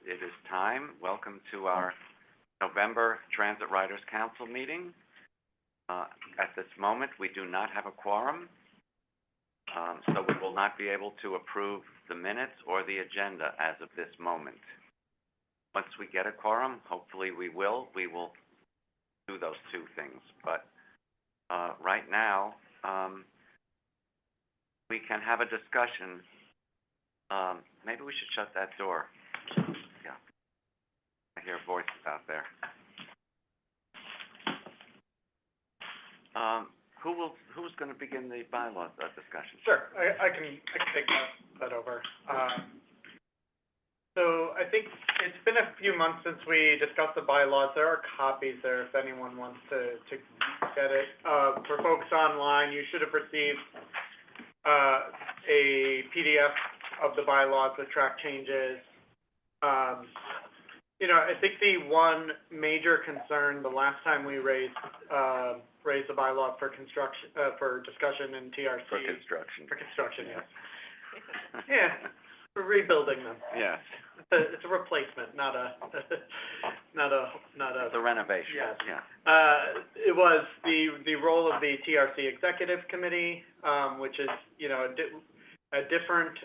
it is time. Welcome to our November Transit Riders Council meeting. At this moment, we do not have a quorum, so we will not be able to approve the minutes or the agenda as of this moment. Once we get a quorum, hopefully we will do those two things. But right now, we can have a discussion. Maybe we should shut that door. Yeah. I hear voices out there. Who's going to begin the bylaws discussion? Sure, I can take that over. So I think it's been a few months since we discussed the bylaws. There are copies there if anyone wants to get it. For folks online, you should have received a PDF of the bylaws with track changes. I think the one major concern the last time we raised the bylaw for construction, for discussion in TRC. For construction, yes. Yeah, we're rebuilding them. Yes. It's a replacement, not a. It's a renovation. Yes. Yeah. It was the role of the TRC Executive Committee, which is, a different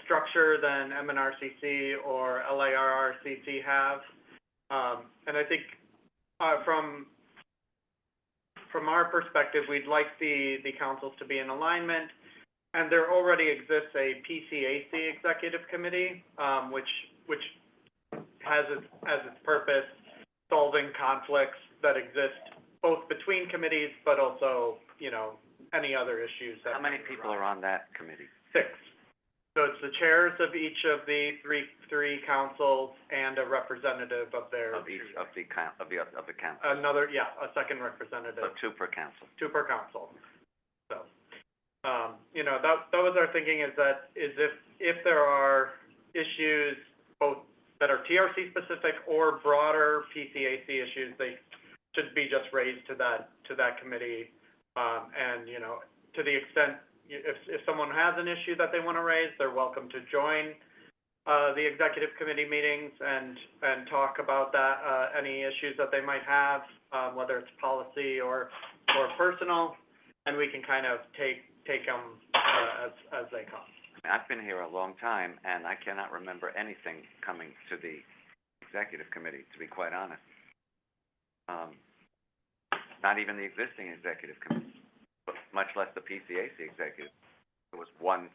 structure than MNRCC or LARRCC have. And I think from our perspective, we'd like the councils to be in alignment. And there already exists a PCAC Executive Committee, which has as its purpose solving conflicts that exist both between committees, but also, any other issues that. How many people are on that committee? 6. So it's the chairs of each of the three councils and a representative of their. Of each of the council. A second representative. So 2 per council. 2 per council. So, that was our thinking, is if there are issues both that are TRC specific or broader PCAC issues, they should be just raised to that committee. And, to the extent, if someone has an issue that they want to raise, they're welcome to join the executive committee meetings and talk about that, any issues that they might have, whether it's policy or personal, and we can kind of take them as they come. I've been here a long time, and I cannot remember anything coming to the executive committee, to be quite honest. Not even the existing executive committee, much less the PCAC executive. There was one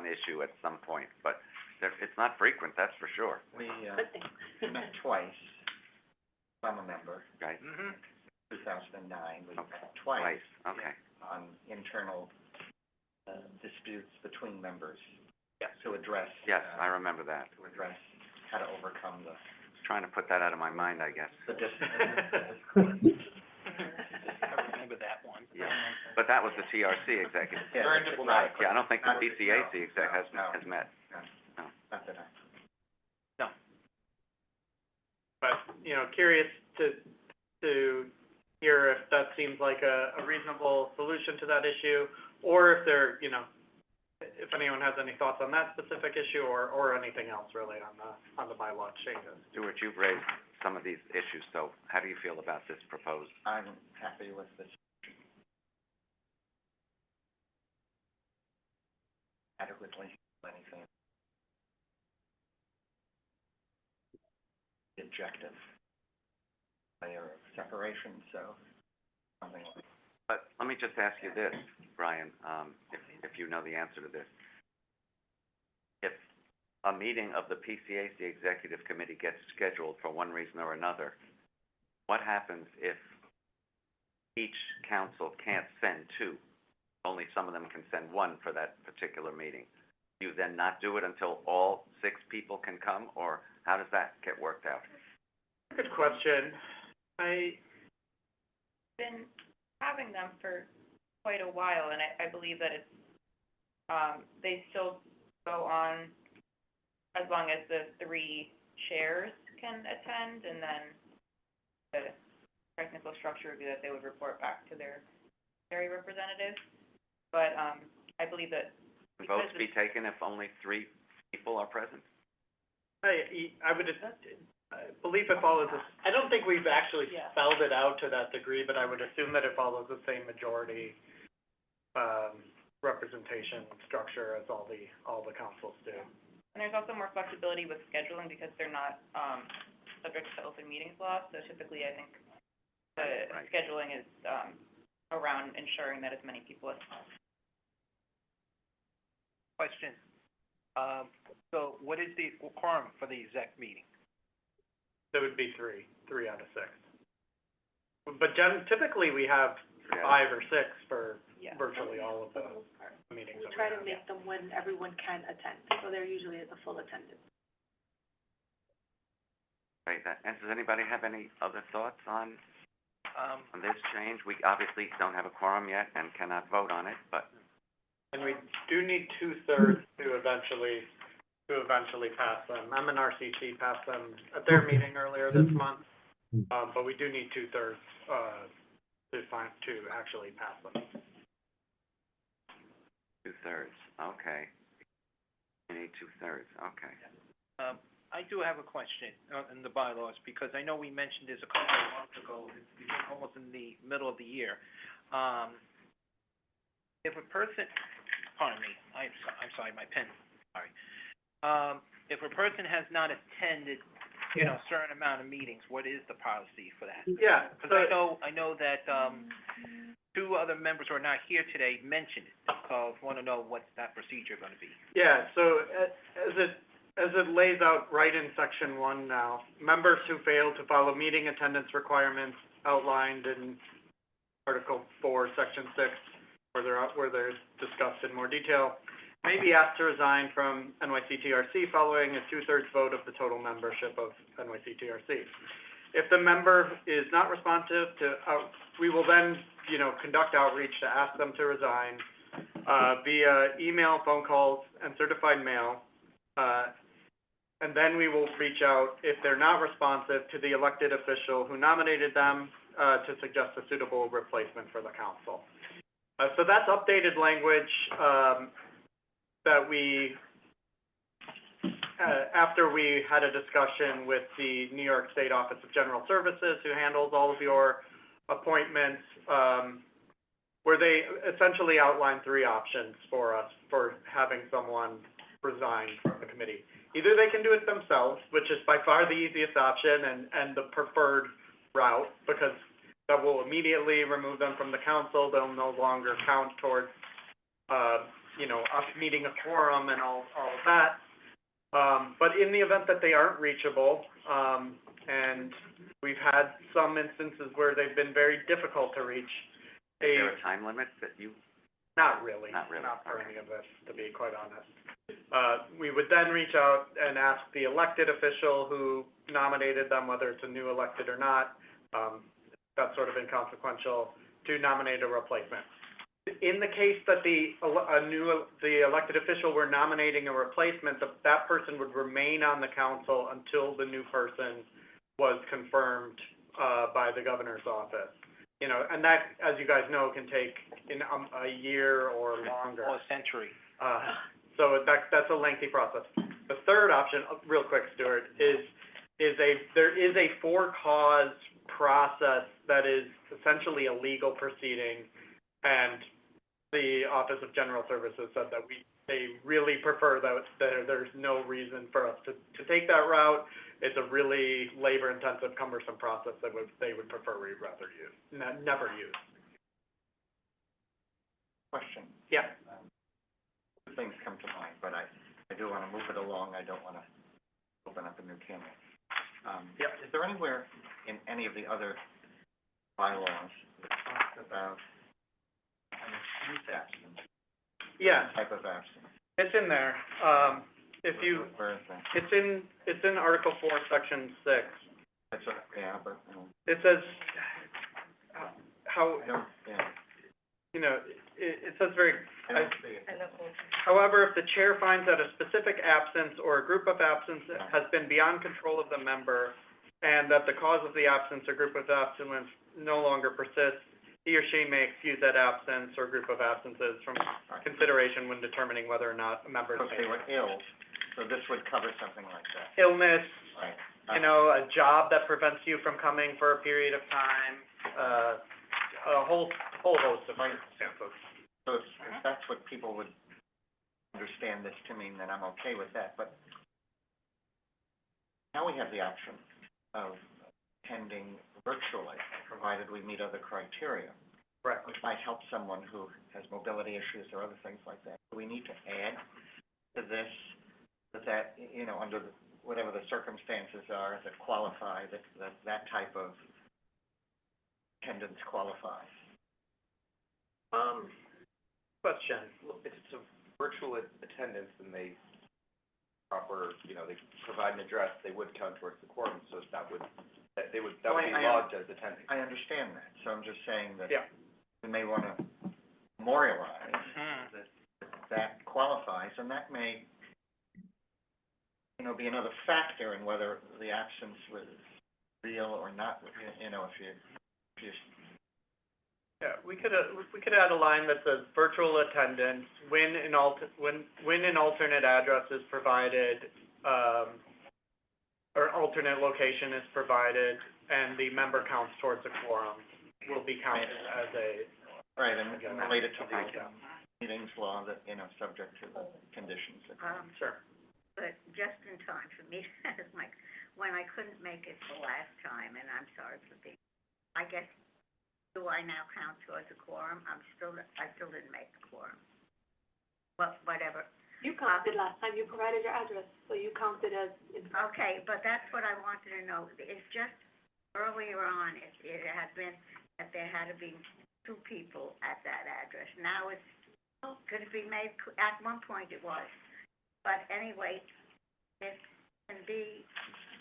issue at some point, but it's not frequent, that's for sure. We met twice. I'm a member. Right. 2009, we met twice. Okay. On internal disputes between members. Yeah. To address. Yes, I remember that. To address how to overcome the. Trying to put that out of my mind, I guess. The I remember that one. Yeah, but that was the TRC executive. Yeah, right. Yeah, I don't think the PCAC exec has met. No. Not that I. No. But, curious to hear if that seems like a reasonable solution to that issue, or if there, if anyone has any thoughts on that specific issue or anything else really on the bylaw changes. Stuart, you've raised some of these issues, so how do you feel about this proposed? I'm happy with this. Adequately anything. The objective layer of separation, so something like. But let me just ask you this, Brian, if you know the answer to this. If a meeting of the PCAC Executive Committee gets scheduled for one reason or another, what happens if each council can't send 2? Only some of them can send 1 for that particular meeting. Do you then not do it until all 6 people can come, or how does that get worked out? Good question. I've been having them for quite a while, and I believe that it's, they still go on as long as the 3 chairs can attend, and then the technical structure would be that they would report back to their area representative. But I believe that Can votes be taken if only 3 people are present? I would, I believe it follows this, I don't think we've actually Yeah. spelled it out to that degree, but I would assume that it follows the same majority, representation structure as all the councils do. And there's also more flexibility with scheduling because they're not, subject to open meetings law, so typically I think the Right. scheduling is, around ensuring that as many people as possible. Question. So what is the quorum for the exec meeting? There would be three out of six. But typically, we have Yeah. 5 or 6 for Yeah. virtually all of the meetings We that we try to have. make them when everyone can attend, so they're usually at the full attendance. Right, and does anybody have any other thoughts on Um, this change? We obviously don't have a quorum yet and cannot vote on it, but, And we do need 2/3 to eventually pass them. NYCTRC passed them at their meeting earlier this month, but we do need 2/3, to actually pass them. 2/3, okay. You need 2/3, okay. I do have a question in the bylaws, because I know we mentioned this a couple of months ago, it's almost in the middle of the year. If a person, pardon me, I'm sorry, my pen, sorry. If a person has not attended, a certain amount of meetings, what is the policy for that? Yeah, Because so, I know that, 2 other members who are not here today mentioned it, so I want to know what's that procedure gonna be. yeah, so as it lays out right in section 1 now, members who fail to follow meeting attendance requirements outlined in Article 4, Section 6, where they're discussed in more detail, may be asked to resign from NYCTRC following a 2/3 vote of the total membership of NYCTRC. If the member is not responsive to, we will then, conduct outreach to ask them to resign, via email, phone calls, and certified mail. And then we will reach out, if they're not responsive, to the elected official who nominated them, to suggest a suitable replacement for the council. So that's updated language, that we, after we had a discussion with the New York State Office of General Services, who handles all of your appointments, where they essentially outlined 3 options for us for having someone resign from the committee. Either they can do it themselves, which is by far the easiest option and the preferred route, because that will immediately remove them from the council. They'll no longer count towards, us meeting a quorum and all of that. But in the event that they aren't reachable, and we've had some instances where they've been very difficult to reach, Is there a time limit that you, not really. Not really, Not for okay. any of this, to be quite honest. We would then reach out and ask the elected official who nominated them, whether it's a new elected or not, that's sort of inconsequential, to nominate a replacement. In the case that the elected official were nominating a replacement, that person would remain on the council until the new person was confirmed, by the governor's office. And that, as you guys know, can take a year or longer. Or a century. So that's a lengthy process. The third option, real quick, Stuart, there is a for-cause process that is essentially a legal proceeding, and the Office of General Services said that they really prefer that there's no reason for us to take that route. It's a really labor-intensive, cumbersome process that they would prefer we'd rather use, never use. Question. Yeah. 2 things come to mind, but I do want to move it along. I don't want to open up a new can of. Yep. Is there anywhere in any of the other bylaws that talks about an excuse absence? Yeah, Type of absence? it's in there. If you, Where is that? it's in Article 4, Section 6. That's what, yeah, but, It says, how, I don't, yeah, it says very, I don't see it. however, if the chair finds that a specific absence or a group of absence has been beyond control of the member, and that the cause of the absence or group of absence no longer persists, he or she may excuse that absence or group of absences from Right. consideration when determining whether or not a member is So if they were ill, for so this would cover something like that, illness, right? you know, a job that prevents you from coming for a period of time, a whole host of circumstances. So if that's what people would understand this to mean, then I'm okay with that, but now we have the option of attending virtually, provided we meet other criteria, Correct. which might help someone who has mobility issues or other things like that. Do we need to add to this, that, you know, under the, whatever the circumstances are that qualify, that type of attendance qualifies? Question. If it's a virtual attendance and they they provide an address, they would count towards the quorum, so that would be logged as attending. I understand that, so I'm just saying that Yeah. we may wanna memorialize that qualifies, and that may, be another factor in whether the absence was real or not, if you Yeah, we could add a line that says virtual attendance when an alternate address is provided, or alternate location is provided, and the member counts towards a quorum, will be counted as a, right, and related to the meetings law that, subject to the conditions. sure. But just in time for me, like, when I couldn't make it the last time, and I'm sorry for being, I guess, do I now count towards a quorum? I still didn't make the quorum. Well, whatever. You counted last time, you provided your address, so you counted as. Okay, but that's what I wanted to know. It's just earlier on, it had been that there had to be 2 people at that address. Now it's, could it be made, at one point it was. But anyway, it can be,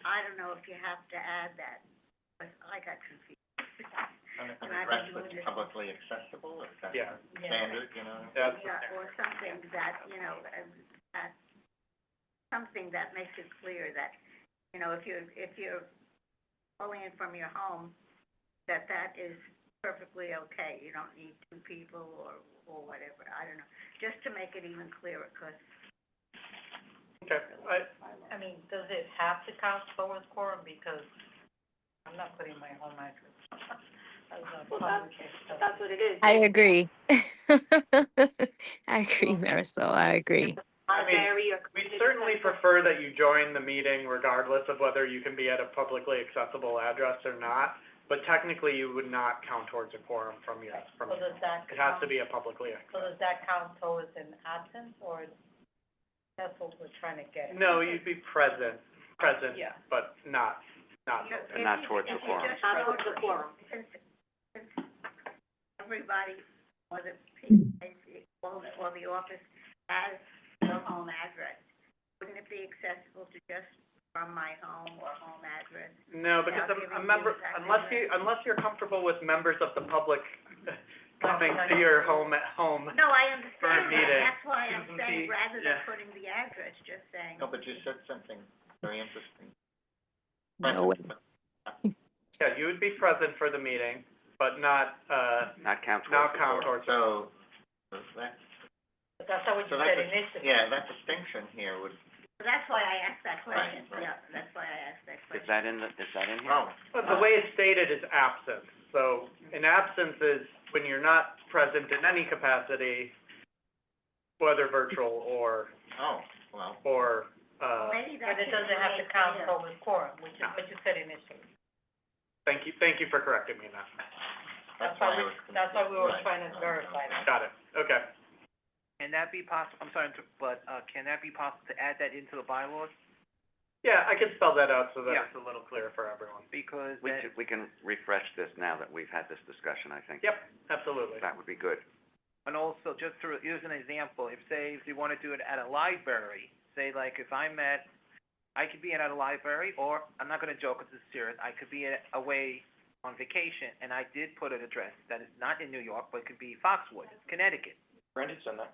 I don't know if you have to add that, but I got confused. An address that's publicly accessible, if that's Yeah. standard, That's, Yeah, or something that, that, something that makes it clear that, if you're calling in from your home, that is perfectly okay. You don't need 2 people or whatever, I don't know, just to make it even clearer, 'cause. okay, I mean, does it have to count towards quorum, because I'm not putting my home address as a Well, public That's what it is. I agree. I agree, Marisol, I agree. I mean, Library or we community certainly center. prefer that you join the meeting regardless of whether you can be at a publicly accessible address or not, but technically you would not count towards a quorum from your. So does that It has to count, be a publicly so accessible. does that count towards an absence, or that's what we're trying to get at? No, you'd be present, Yeah. but not And not towards the quorum. Not towards the quorum. Since everybody, or the, or the office has their home address, wouldn't it be accessible to just from my home or home address? No, because Without giving a member, you that unless you're comfortable with members of the public coming to your home at home. No, I For a understand that, meeting. that's why I'm Susan saying, P. rather than Yeah. putting the address, just saying. No, but you said something very interesting. No way. Yeah, you would be present for the meeting, but not Not count towards not the count quorum. towards. So, that, That's not what you so said that's, initially. yeah, that distinction here would, That's why I asked that question, Right. yeah, that's why I asked that Is question. that in here? oh. But the way it's stated is absence, so an absence is when you're not present in any capacity, whether virtual or, Oh, well, Well, maybe But that it should doesn't be have to made count clear. towards quorum, which is what you said initially. thank you for correcting me on that. that's why I was. That's why we were Right. trying to verify that. Got it, okay. Can that be possible, I'm sorry, but, can that be possible to add that into the bylaws? Yeah, I can spell that out so that Yeah. it's a little clearer for everyone. Because We that, can, we can refresh this now that we've had this discussion, I think. Yep, absolutely. That would be good. and also, just to use an example, if you wanna do it at a library, say like if I could be at a library, or, I'm not gonna joke, 'cause it's serious, I could be away on vacation, and I did put an address that is not in New York, but it could be Foxwood, Connecticut, Randy's done that.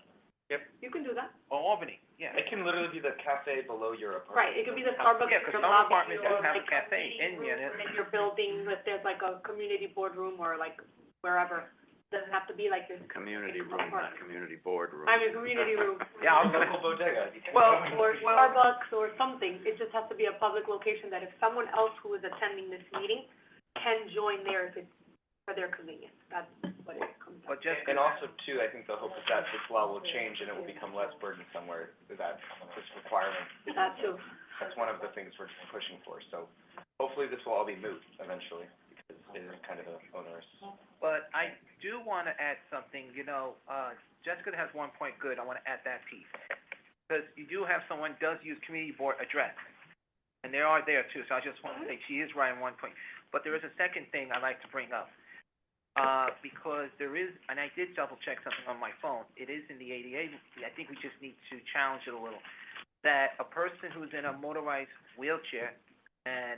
You can do that. or Albany, yeah. It can literally be the cafe below your apartment. Right, it could be the Starbucks, Yeah, 'cause your some lobby, apartments or don't have a like cafe meeting in room unit. in your building, if there's like a community boardroom or like wherever. Doesn't have to be like this. Community room, not community board room. I mean, community room. Yeah, I'll Local bodega. Well, or Starbucks or something, it just has to be a public location that if someone else who is attending this meeting can join there if it's for their convenience, that's what it comes down to. But just, And also too, I think the hope is that this law will change and it will become less burdensome where that, this requirement. That too. That's one of the things we're pushing for, so hopefully this will all be moot eventually, because it is kind of onerous. but I do wanna add something, you know, Jessica has one point good, I wanna add that piece. Because you do have someone does use community board address, and they are there too, so I just wanna say she is right on one point. But there is a second thing I'd like to bring up. Because there is, and I did double check something on my phone, it is in the ADA, I think we just need to challenge it a little. That a person who's in a motorized wheelchair and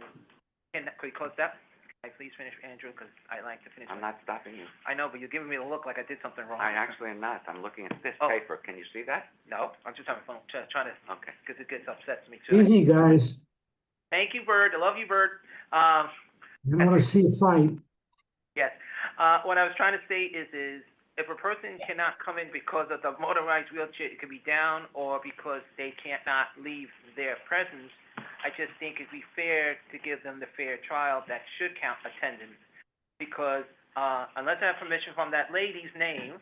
can, could you close that? Can I please finish, Andrew, because I like to finish. I'm not stopping you. I know, but you're giving me the look like I did something wrong. I actually am not. I'm looking at this Oh. paper. Can you see that? No, I'm just on my phone, trying to, Okay. because it gets upsets me too. Easy, guys. Thank you, Bird, I love you, Bird. You want to see a fight? Yes, what I was trying to say is if a person cannot come in because of the motorized wheelchair, it could be down, or because they cannot leave their presence, I just think it'd be fair to give them the fair trial that should count attendance. Because, unless I have permission from that lady's name,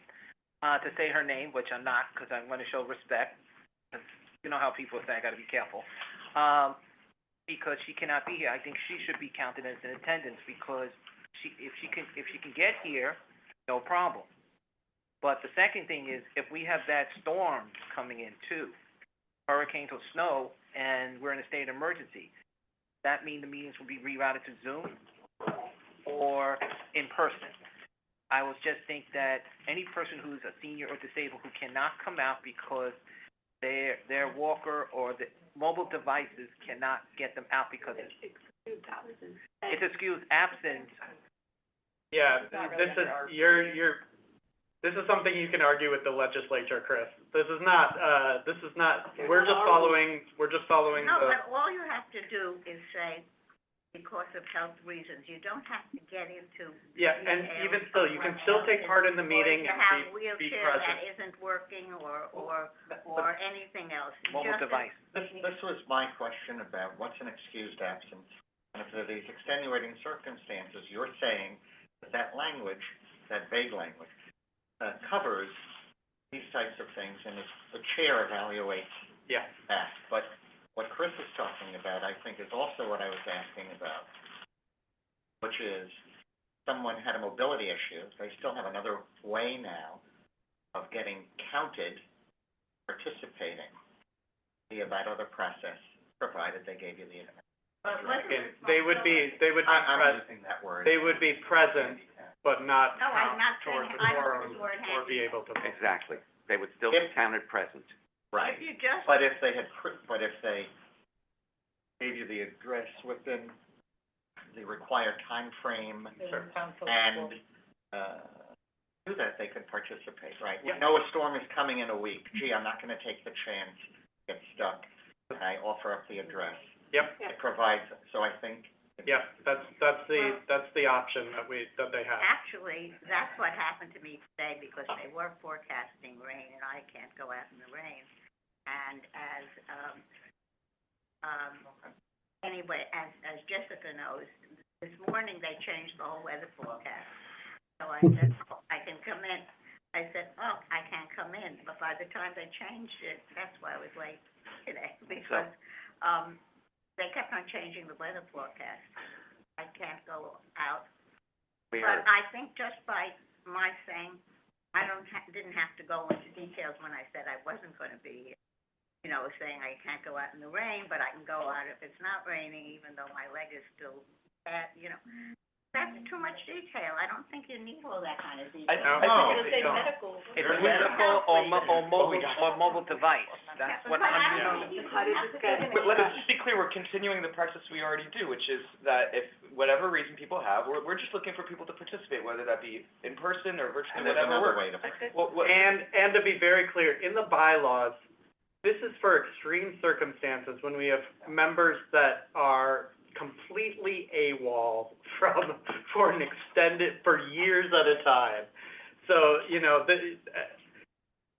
to say her name, which I'm not, because I'm gonna show respect, 'cause you know how people say, I gotta be careful. Because she cannot be here, I think she should be counted as an attendance, because if she can get here, no problem. But the second thing is, if we have bad storms coming in too, hurricanes or snow, and we're in a state of emergency, that mean the meetings will be rerouted to Zoom or in person? I would just think that any person who's a senior or disabled who cannot come out because their walker or the mobile devices cannot get them out because it's excused absence. Yeah, this is, this is something you can argue with the legislature, Chris. This is not, we're just following No, the, but all you have to do is say, because of health reasons, you don't have to get into. yeah, and even still, you can still take part in the meeting Or and to have be wheelchair present. that isn't working or anything else. Mobile Just- device. This was my question about what's an excused absence. And if there are these extenuating circumstances, you're saying that language, that vague language, covers these types of things, and the chair evaluates Yeah, that. But what Chris is talking about, I think, is also what I was asking about, which is someone had a mobility issue. They still have another way now of getting counted, participating via that other process, provided they gave you the internet. But what again, is- they would be I'm present, using that word. they would be present, but not No, I'm count not towards saying, the I don't quorum use the word or be able to vote. Exactly. They would still be counted present. Right. If you just, But if they gave you the address within the required time frame and, do that, they could participate, right? We Yep. know a storm is coming in a week. Gee, I'm not gonna take the chance to get stuck. And I offer up the address. Yep, It provides, so I think. yep, that's the option that they have. actually, that's what happened to me today, because they were forecasting rain, and I can't go out in the rain. And anyway, as Jessica knows, this morning they changed the whole weather forecast. So I said, oh, I can come in. I said, oh, I can't come in, but by the time they changed it, that's why I was late today, because, they kept on changing the weather forecast. I can't go out. We But are, I think just by my saying, I didn't have to go into details when I said I wasn't gonna be, saying I can't go out in the rain, but I can go out if it's not raining, even though my leg is still bad, That's too much detail. I don't think you need all that kind of detail. No, It's a no. medical. It's physical or mobile device, that's what But I'm I doing. don't think you How did have this to get- get But into let's just be clear, we're continuing the process we already do, which is that if whatever reason people have, we're just looking for people to participate, whether that be in person or virtually, And there's whatever another works. way to. And to be very clear, in the bylaws, this is for extreme circumstances, when we have members that are completely AWOL for years at a time. So, you know,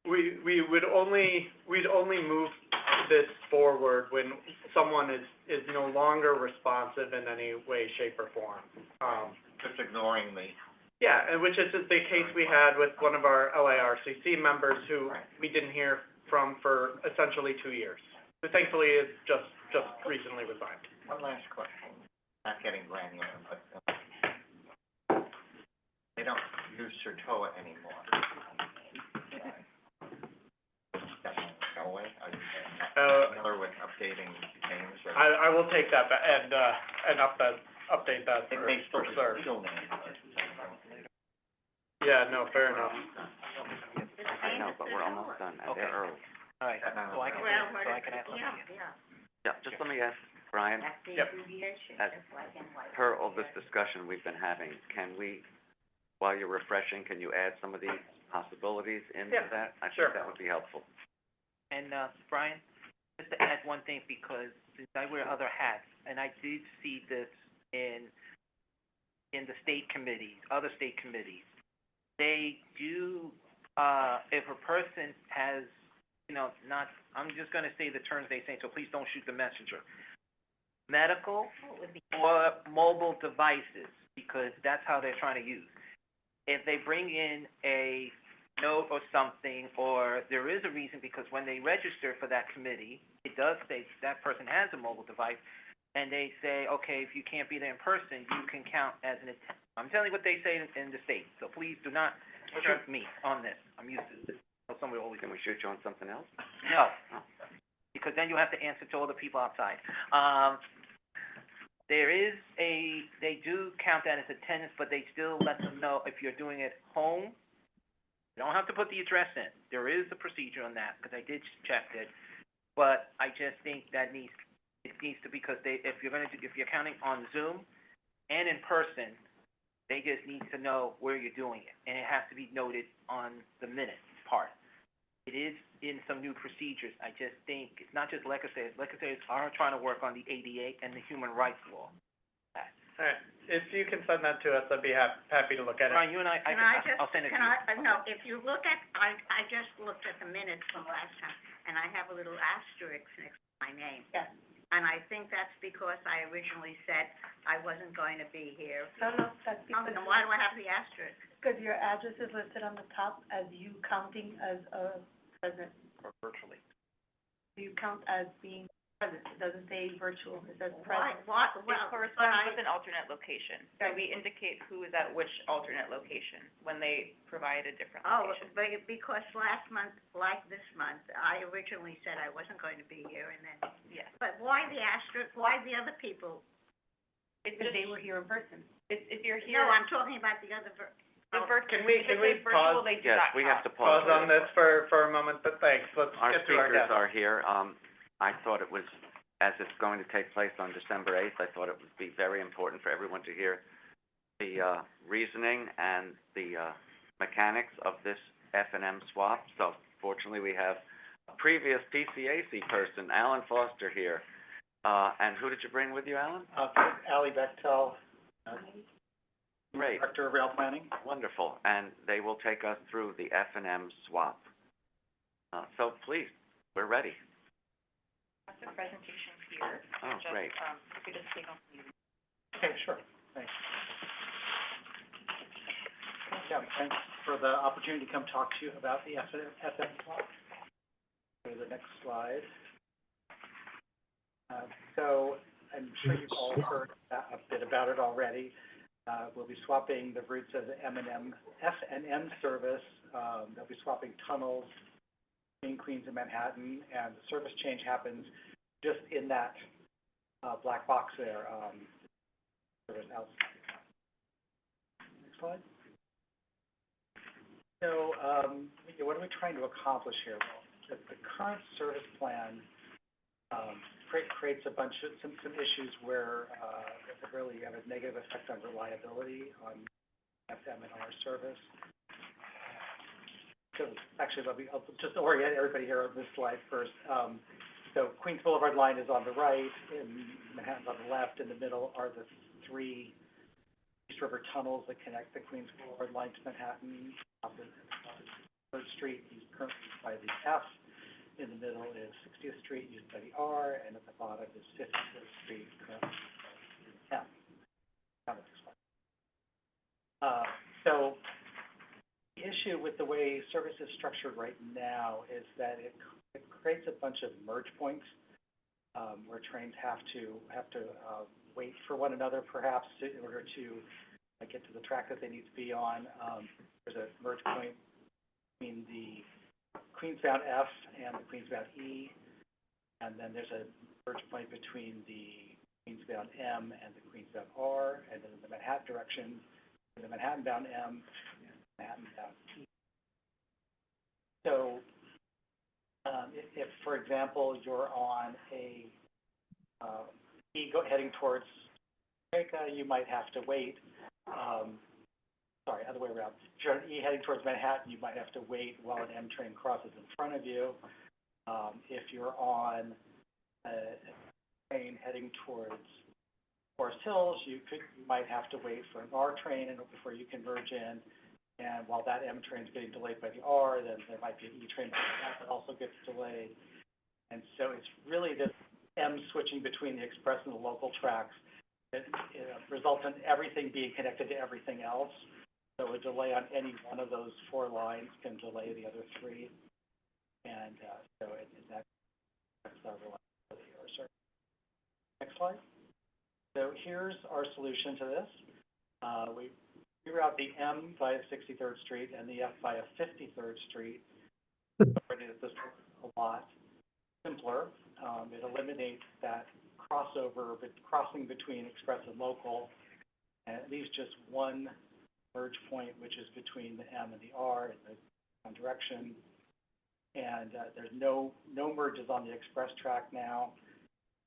we'd only move this forward when someone is no longer responsive in any way, shape, or form. Just ignoring me. Yeah, and which is the case we had with one of our LIRCC members who Right. we didn't hear from for essentially 2 years, who thankfully is just recently resigned. One last question, not getting granular, but, they don't use Sertoa anymore. That won't go away? Are you familiar with updating names or? I will take that and update that It for may still be sure. still name, but. Yeah, no, fair enough. I know, but we're almost done, and they're Okay. early. All right, so I can, Well, so I can ask them. yeah. Yeah, just let me ask, Brian, That's the Yep. abbreviation, As just like NYCTRC. per all this discussion we've been having, can we, while you're refreshing, can you add some of these possibilities into Yeah, that? I sure. think that would be helpful. And, Brian, just to add one thing, because since I wear other hats, and I did see this in the state committees, other state committees, they do, if a person has, you know, not, I'm just gonna say the terms they say, so please don't shoot the messenger. Medical or mobile devices, because that's how they're trying to use. If they bring in a note or something, or there is a reason, because when they register for that committee, it does say that person has a mobile device, and they say, okay, if you can't be there in person, you can count as an attendee. I'm telling you what they say in the state, so please do not shoot me on this. I'm used to this. Somebody always, Can we shoot you on something else? no, because then you have to answer to all the people outside. They do count that as attendance, but they still let them know if you're doing it home, you don't have to put the address in. There is a procedure on that, because I did check it, but I just think that it needs to, because if you're counting on Zoom and in person, they just need to know where you're doing it, and it has to be noted on the minutes part. It is in some new procedures. I just think, it's not just legislators. Legislators are trying to work on the ADA and the human rights law. All right, if you can send that to us, I'd be happy to look at it. Brian, you and I I'll send it to you. No, if you look at, I just looked at the minutes from last time, and I have a little asterisk next to my name. Yes. And I think that's because I originally said I wasn't going to be here. No, that's Oh, because, then why do I have the asterisk? because your address is listed on the top as you counting as a present. Or virtually. You count as being present, it doesn't say virtual, it says Why, present. well, It but corresponds with an alternate location, so we indicate who is at which alternate location when they provide a different Oh, location. but because last month, like this month, I originally said I wasn't going to be here, and then, Yes. but why the asterisk, why the other people? It's Because just, they were here in person. if you're here, No, I'm talking about the other the Can we if it's virtual, pause? they do Yes, not we have to Pause pause. on this for a moment, but thanks, let's Our get to our speakers guests. are here. I thought it was, as it's going to take place on December 8th, I thought it would be very important for everyone to hear the reasoning and the mechanics of this F&M swap. So fortunately, we have a previous PCAC person, Alan Foster, here. And who did you bring with you, Alan? Ally Bechtel, Great, Director of Rail Planning. wonderful. And they will take us through the F&M swap. So please, we're ready. have the presentation here. Oh, great. If you just take off the. Okay, sure, thanks. Yeah, thanks for the opportunity to come talk to you about the FM swap. Go to the next slide. So I'm sure you've all heard a bit about it already. We'll be swapping the routes of the F&M service. They'll be swapping tunnels between Queens and Manhattan, and the service change happens just in that black box there. Service outside. Next slide. So, what are we trying to accomplish here? Well, the current service plan creates a bunch of some issues where it really have a negative effect on reliability on FM&R service. So actually, I'll just orient everybody here on this slide first. So Queens Boulevard line is on the right, and Manhattan's on the left. In the middle are the three East River tunnels that connect the Queens Boulevard line to Manhattan. Third Street used currently by the F. In the middle is 60th Street used by the R, and at the bottom is 53rd Street currently used by the M. So the issue with the way service is structured right now is that it creates a bunch of merge points, where trains have to wait for one another perhaps in order to get to the track that they need to be on. There's a merge point between the Queensbound F and the Queensbound E, and then there's a merge point between the Queensbound M and the Queensbound R, and then in the Manhattan direction, the Manhattan-bound M and Manhattan-bound E. So, if, for example, you're on a E heading towards Jamaica, you might have to wait. Sorry, other way around. If you're on E heading towards Manhattan, you might have to wait while an M train crosses in front of you. If you're on a train heading towards Forest Hills, you might have to wait for an R train before you can merge in. And while that M train is getting delayed by the R, then there might be an E train that also gets delayed. And so it's really this M switching between the express and the local tracks that results in everything being connected to everything else. So a delay on any one of those four lines can delay the other three. And so that's our reliability or service. Next slide. So here's our solution to this. We reroute the M via 63rd Street and the F via 53rd Street. Already this is a lot simpler. It eliminates that crossover, but crossing between express and local, and it leaves just one merge point, which is between the M and the R in the one direction. And there's no merges on the express track now,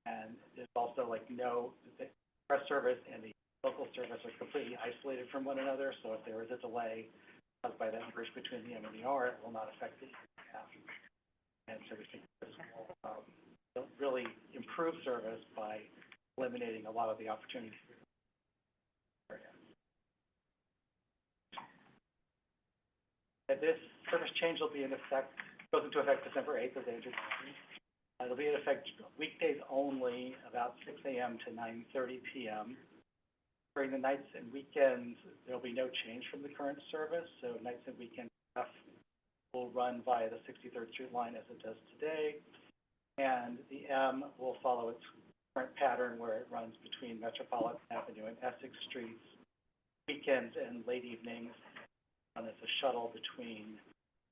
and there's also the express service and the local service are completely isolated from one another. So if there is a delay caused by that merge between the M and the R, it will not affect the EF. And so we think this will really improve service by eliminating a lot of the opportunities. And this service change will be in effect, goes into effect December 8th, as Andrew mentioned. It'll be in effect weekdays only, about 6 a.m. to 9:30 p.m. During the nights and weekends, there'll be no change from the current service. So nights and weekends will run via the 63rd Street line as it does today. And the M will follow its current pattern where it runs between Metropolitan Avenue and Essex Streets, weekends and late evenings. And it's a shuttle between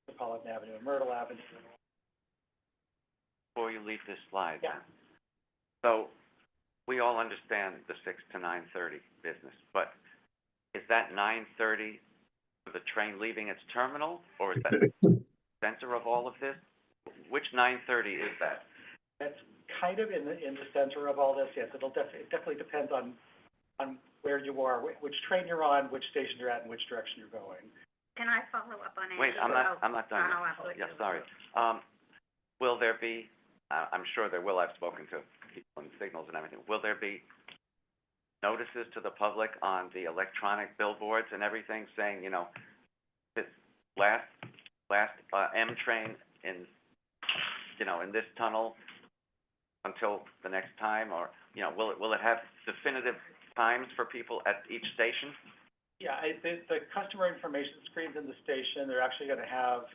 Metropolitan Avenue and Myrtle Avenue. Before you leave this slide. Yeah. So, we all understand the 6 to 9:30 business, but is that 9:30 for the train leaving its terminal, or is that the center of all of this? Which 9:30 is that? That's kind of in the center of all this, yes. It definitely depends on where you are, which train you're on, which station you're at, and which direction you're going. Can I follow up on Andrew? Wait, I'm not done Oh, I yet. thought you Yeah, were. sorry. Will there be, I'm sure there will, I've spoken to people in signals and everything, will there be notices to the public on the electronic billboards and everything saying, this last M train in this tunnel until the next time, or, will it have definitive times for people at each station? Yeah, the customer information screens in the station, they're actually gonna have,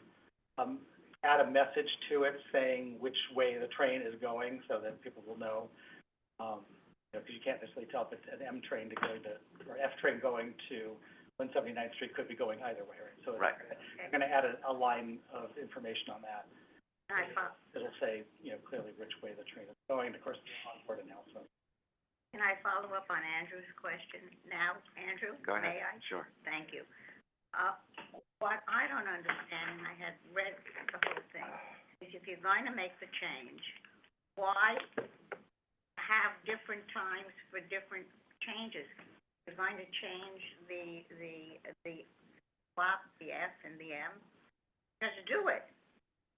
add a message to it saying which way the train is going so that people will know. Because you can't necessarily tell if it's an M train or F train going to 179th Street could be going either way, right? So Right. They're gonna add a line of information on that. Can I follow, It'll say, clearly which way the train is going, and of course, the onboard announcement. can I follow up on Andrew's question now? Andrew? Go ahead. May I? Sure. Thank you. What I don't understand, and I had read the whole thing, is if you're going to make the change, why have different times for different changes? You're going to change the swap, the F and the M, just do it.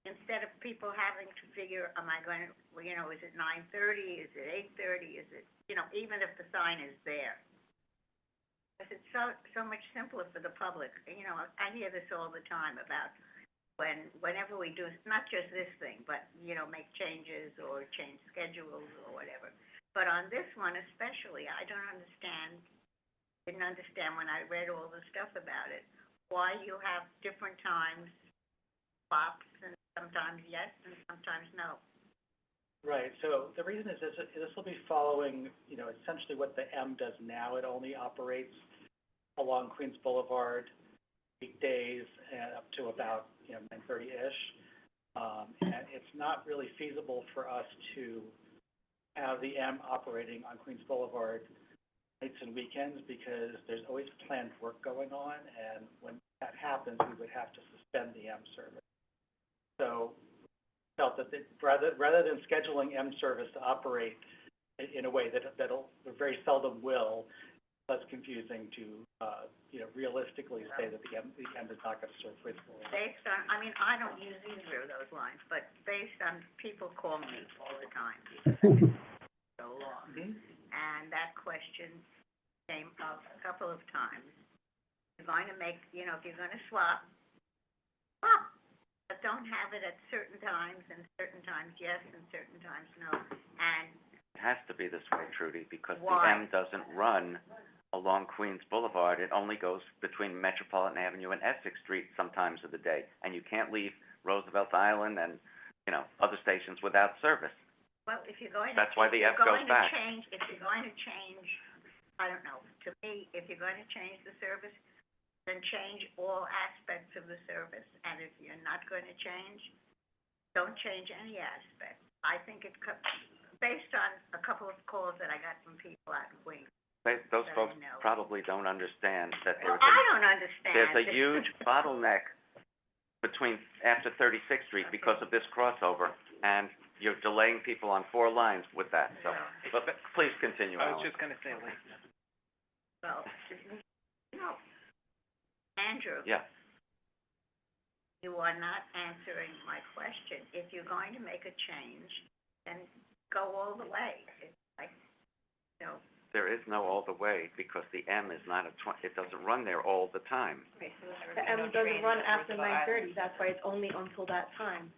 Instead of people having to figure, am I going to, is it 9:30, is it 8:30, is it, even if the sign is there? Because it's so much simpler for the public. You know, I hear this all the time about whenever we do, not just this thing, but, you know, make changes or change schedules or whatever. But on this one especially, I didn't understand when I read all the stuff about it, why you have different times, swaps, and sometimes yes and sometimes no. Right, so the reason is this will be following, you know, essentially what the M does now. It only operates along Queens Boulevard weekdays and up to about, you know, 9:30-ish. And it's not really feasible for us to have the M operating on Queens Boulevard nights and weekends because there's always planned work going on, and when that happens, we would have to suspend the M service. So felt that rather than scheduling M service to operate in a way that'll very seldom will, less confusing to, you know, realistically say that the M is not going to serve Queens Boulevard. Based on, I mean, I don't use either of those lines, but based on people call me all the time because it's been so long. And that question came up a couple of times. You're going to make, you know, if you're going to swap, but don't have it at certain times, and certain times yes, and certain times no. And It has to be this way, Trudy, because the why? M doesn't run along Queens Boulevard. It only goes between Metropolitan Avenue and Essex Street sometimes of the day. And you can't leave Roosevelt Island and, you know, other stations without service. Well, if you're going to. That's why the F goes back. If you're going to change, I don't know, to me, if you're going to change the service, then change all aspects of the service. And if you're not going to change, don't change any aspect. I think based on a couple of calls that I got from people out in Queens. Those that I folks know. probably don't understand that Well, there's I don't understand. there's a huge bottleneck after 36th Street because of this crossover, and you're delaying people on 4 lines with that, so, but please continue, I was Alan. just gonna say, like, Well, you know, Andrew. Yeah, You are not answering my question. If you're going to make a change, then go all the way. It's like, you know, there is no all the way, because the M is not it doesn't run there all the time. The M doesn't run after 9:30, that's why it's only until that time.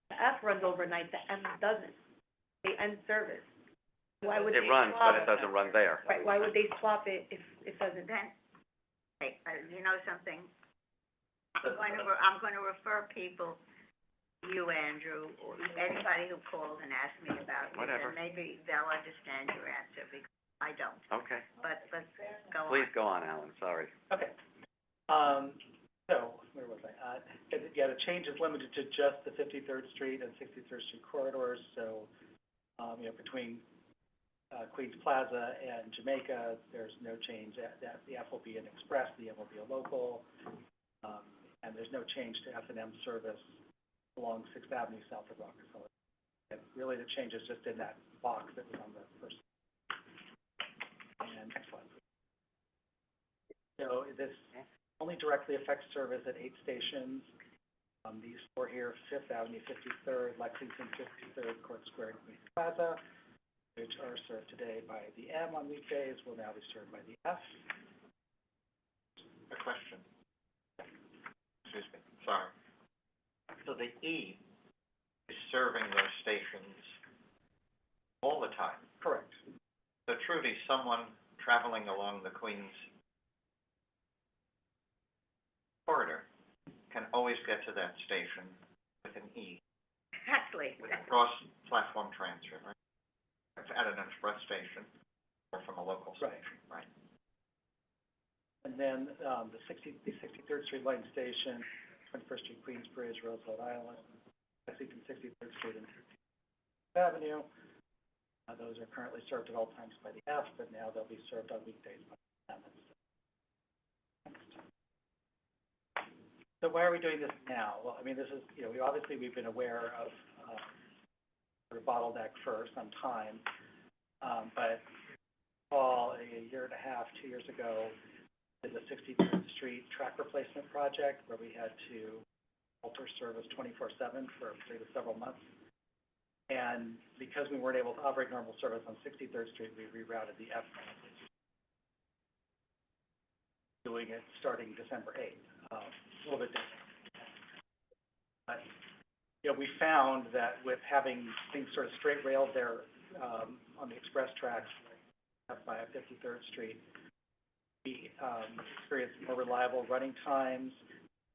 The F runs overnight, the M doesn't. They end service. Why would they It runs, swap but it doesn't run there. Right, why would they swap it if it doesn't? then, hey, you know something? I'm going to refer people to you, Andrew, or anybody who calls and asks me about this. Whatever. And maybe they'll understand your answer, because I don't. Okay, But let's go on. please go on, Alan, sorry. Okay. So, where was I? Yeah, the change is limited to just the 53rd Street and 63rd Street corridors, so, you know, between, Queens Plaza and Jamaica, there's no change. The F will be an express, the M will be a local, and there's no change to F&M service along Sixth Avenue south of Rockefeller. And really, the change is just in that box that was on the first. And next slide, please. So this only directly affects service at 8 stations. These 4 here: Fifth Avenue, 53rd, Lexington, 53rd, Court Square, and Queens Plaza, which are served today by the M on weekdays, will now be served by the F. A question. Excuse me, sorry. So the E is serving those stations all the time. Correct. So Trudy, someone traveling along the Queens corridor can always get to that station with an E, Exactly. with a cross-platform transfer, right? At an express station or from a local station, right? And then, the 63rd Street line station, 21st Street, Queensbridge, Roosevelt Island, Lexington, 63rd Street, and 13th Avenue. Those are currently served at all times by the F, but now they'll be served on weekdays by the M. So why are we doing this now? Well, I mean, this is, you know, we've been aware of, sort of bottleneck for some time. But a year and a half, 2 years ago, did the 63rd Street track replacement project where we had to alter service 24/7 for several months. And because we weren't able to operate normal service on 63rd Street, we rerouted the F. doing it starting December 8th, a little bit different. But, you know, we found that with having things sort of straight railed there, on the express tracks up by 53rd Street, we, experienced more reliable running times,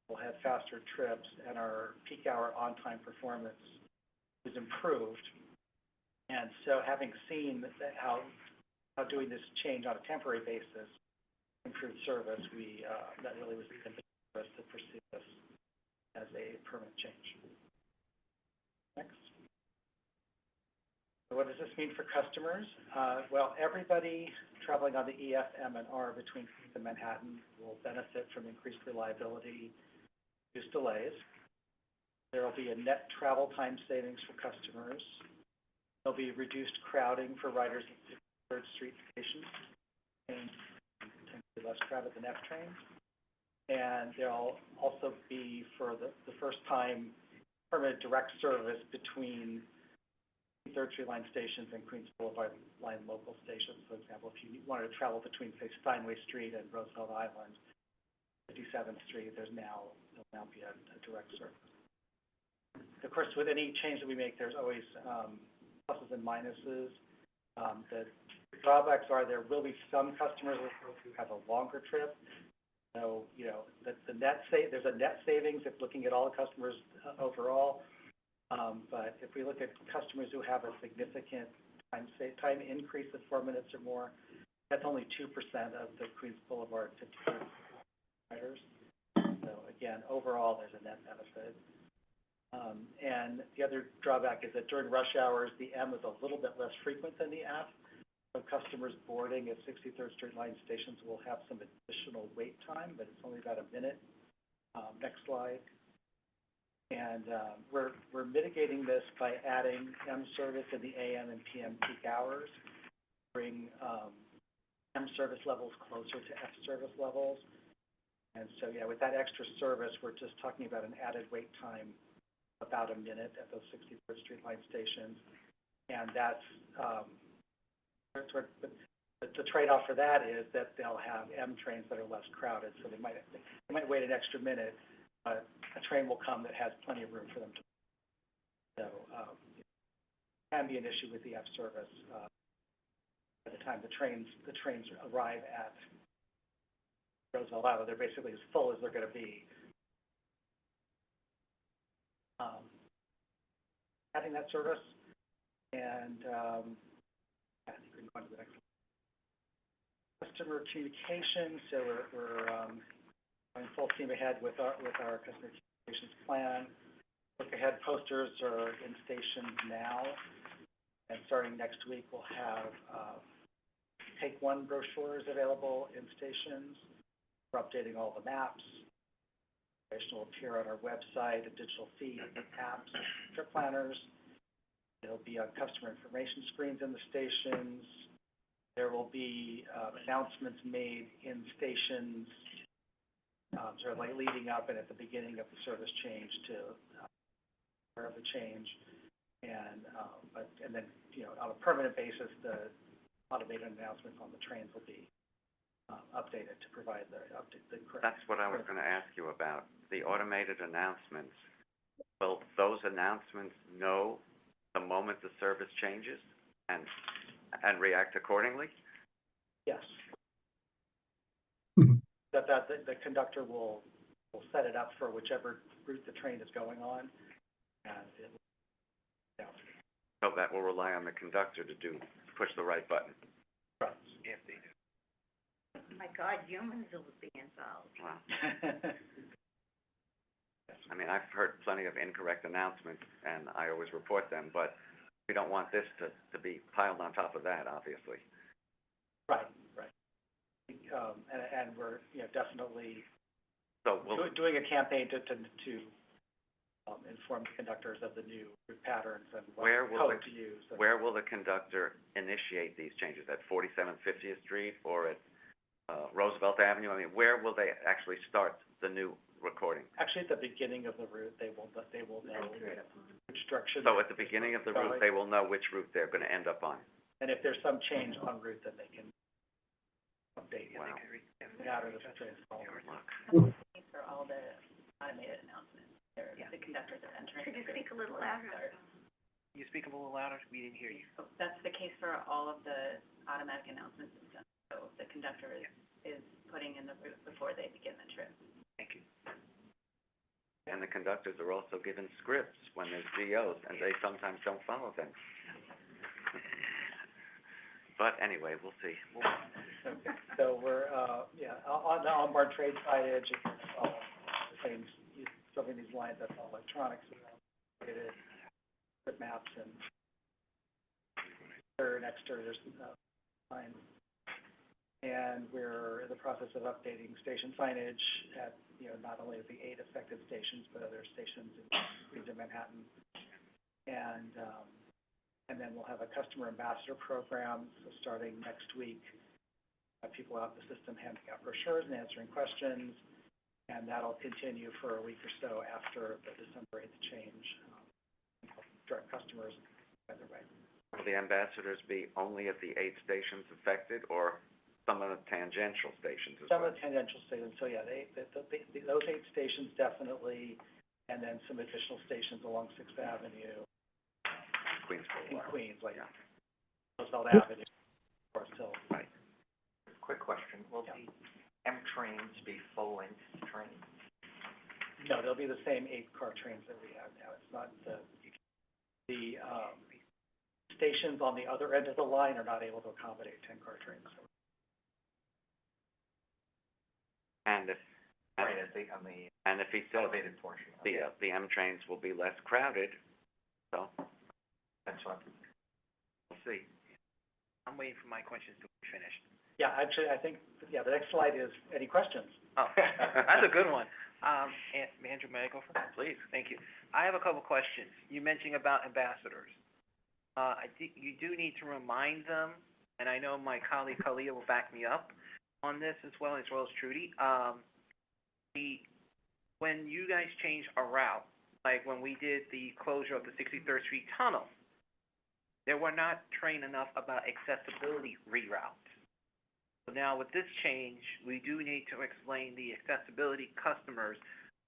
we'll have faster trips, and our peak hour on-time performance was improved. And so having seen that how doing this change on a temporary basis improved service, we, that really was the impetus for us to pursue this as a permanent change. Next. So what does this mean for customers? Well, everybody traveling on the EF, M, and R between Queens and Manhattan will benefit from increased reliability, reduced delays. There will be a net travel time savings for customers. There'll be reduced crowding for riders at 53rd Street stations, and potentially less crowded than F trains. And there'll also be, for the first time, permanent direct service between 3rd Street line stations and Queens Boulevard line local stations. For example, if you wanted to travel between, say, Steinway Street and Roosevelt Island, 57th Street, there'll now be a direct service. Of course, with any change that we make, there's always pluses and minuses. The drawbacks are there will be some customers who have a longer trip. So, you know, there's a net savings if looking at all the customers overall. But if we look at customers who have a significant time increase of 4 minutes or more, that's only 2% of the Queens Boulevard 53rd riders. So again, overall, there's a net benefit. And the other drawback is that during rush hours, the M is a little bit less frequent than the F. So customers boarding at 63rd Street line stations will have some additional wait time, but it's only about a minute. Next slide. And we're mitigating this by adding M service in the AM and PM peak hours, bring M service levels closer to F service levels. And so, yeah, with that extra service, we're just talking about an added wait time about a minute at those 63rd Street line stations. And that's the trade-off for that is that they'll have M trains that are less crowded, so they might wait an extra minute, but a train will come that has plenty of room for them to. So it can be an issue with the F service by the time the trains arrive at Roosevelt Island. They're basically as full as they're going to be. Having that service, and I think we can go on to the next one. Customer communication. So we're going full steam ahead with our customer communications plan. Look ahead posters are in stations now, and starting next week we'll have Take One brochures available in stations. We're updating all the maps. Information will appear on our website, a digital feed, apps, trip planners. It'll be on customer information screens in the stations. There will be announcements made in stations, sort of like leading up and at the beginning of the service change to aware of the change. And then, you know, on a permanent basis, the automated announcements on the trains will be updated to provide the correct. That's what I was going to ask you about. The automated announcements, will those announcements know the moment the service changes and react accordingly? Yes. That the conductor will set it up for whichever route the train is going on, and it will, yeah. So that will rely on the conductor to push the right button. Right. If they do. Oh my God, humans will be involved. Wow. I mean, I've heard plenty of incorrect announcements, and I always report them, but we don't want this to be piled on top of that, obviously. Right. And we're, you know, definitely doing a campaign to inform the conductors of the new route patterns and what code to use. Where will the conductor initiate these changes? At 47th, 50th Street, or at Roosevelt Avenue? I mean, where will they actually start the new recording? Actually, at the beginning of the route, they will know which direction. So at the beginning of the route, they will know which route they're going to end up on. And if there's some change en route, then they can update. Wow. pattern of the trains following. Good luck. For all the automated announcements, the conductors are entering. Could you speak a little louder? Can you speak a little louder? We didn't hear you. So that's the case for all of the automatic announcement systems. So the conductor is putting in the route before they begin the trip. Thank you. And the conductors are also given scripts when there's GOs, and they sometimes don't follow them. But anyway, we'll see. So we're, on the onboard trade signage, it's all the same, something these lines, that's all electronics, updated, trip maps and exterior signs. And we're in the process of updating station signage at, not only at the 8 affected stations, but other stations in Queens and Manhattan. And then we'll have a customer ambassador program, so starting next week, have people out in the system handing out brochures and answering questions, and that'll continue for a week or so after the December 8th change. Direct customers either way. Will the ambassadors be only at the 8 stations affected, or some of the tangential stations as Some well? of the tangential stations, so yeah, those 8 stations definitely, and then some additional stations along 6th Avenue Queens in Boulevard. Queens, like Yeah. Roosevelt Avenue, or still. Right. Quick question, will the M trains be full-length trains? No, they'll be the same 8-car trains that we have now. It's not the stations on the other end of the line are not able to accommodate 10-car trains. And if, Right, on the and if he says elevated portion. Okay. the M trains will be less crowded, so That's what, we'll see. I'm waiting for my questions to be finished. Yeah, actually, I think, the next slide is, any questions? Oh, that's a good one. Andrew, may I go first? Please. Thank you. I have a couple questions. You mentioned about ambassadors. I think you do need to remind them, and I know my colleague Kalia will back me up on this as well as Trudy. When you guys change a route, like when we did the closure of the 63rd Street Tunnel, they were not trained enough about accessibility reroutes. So now with this change, we do need to explain the accessibility customers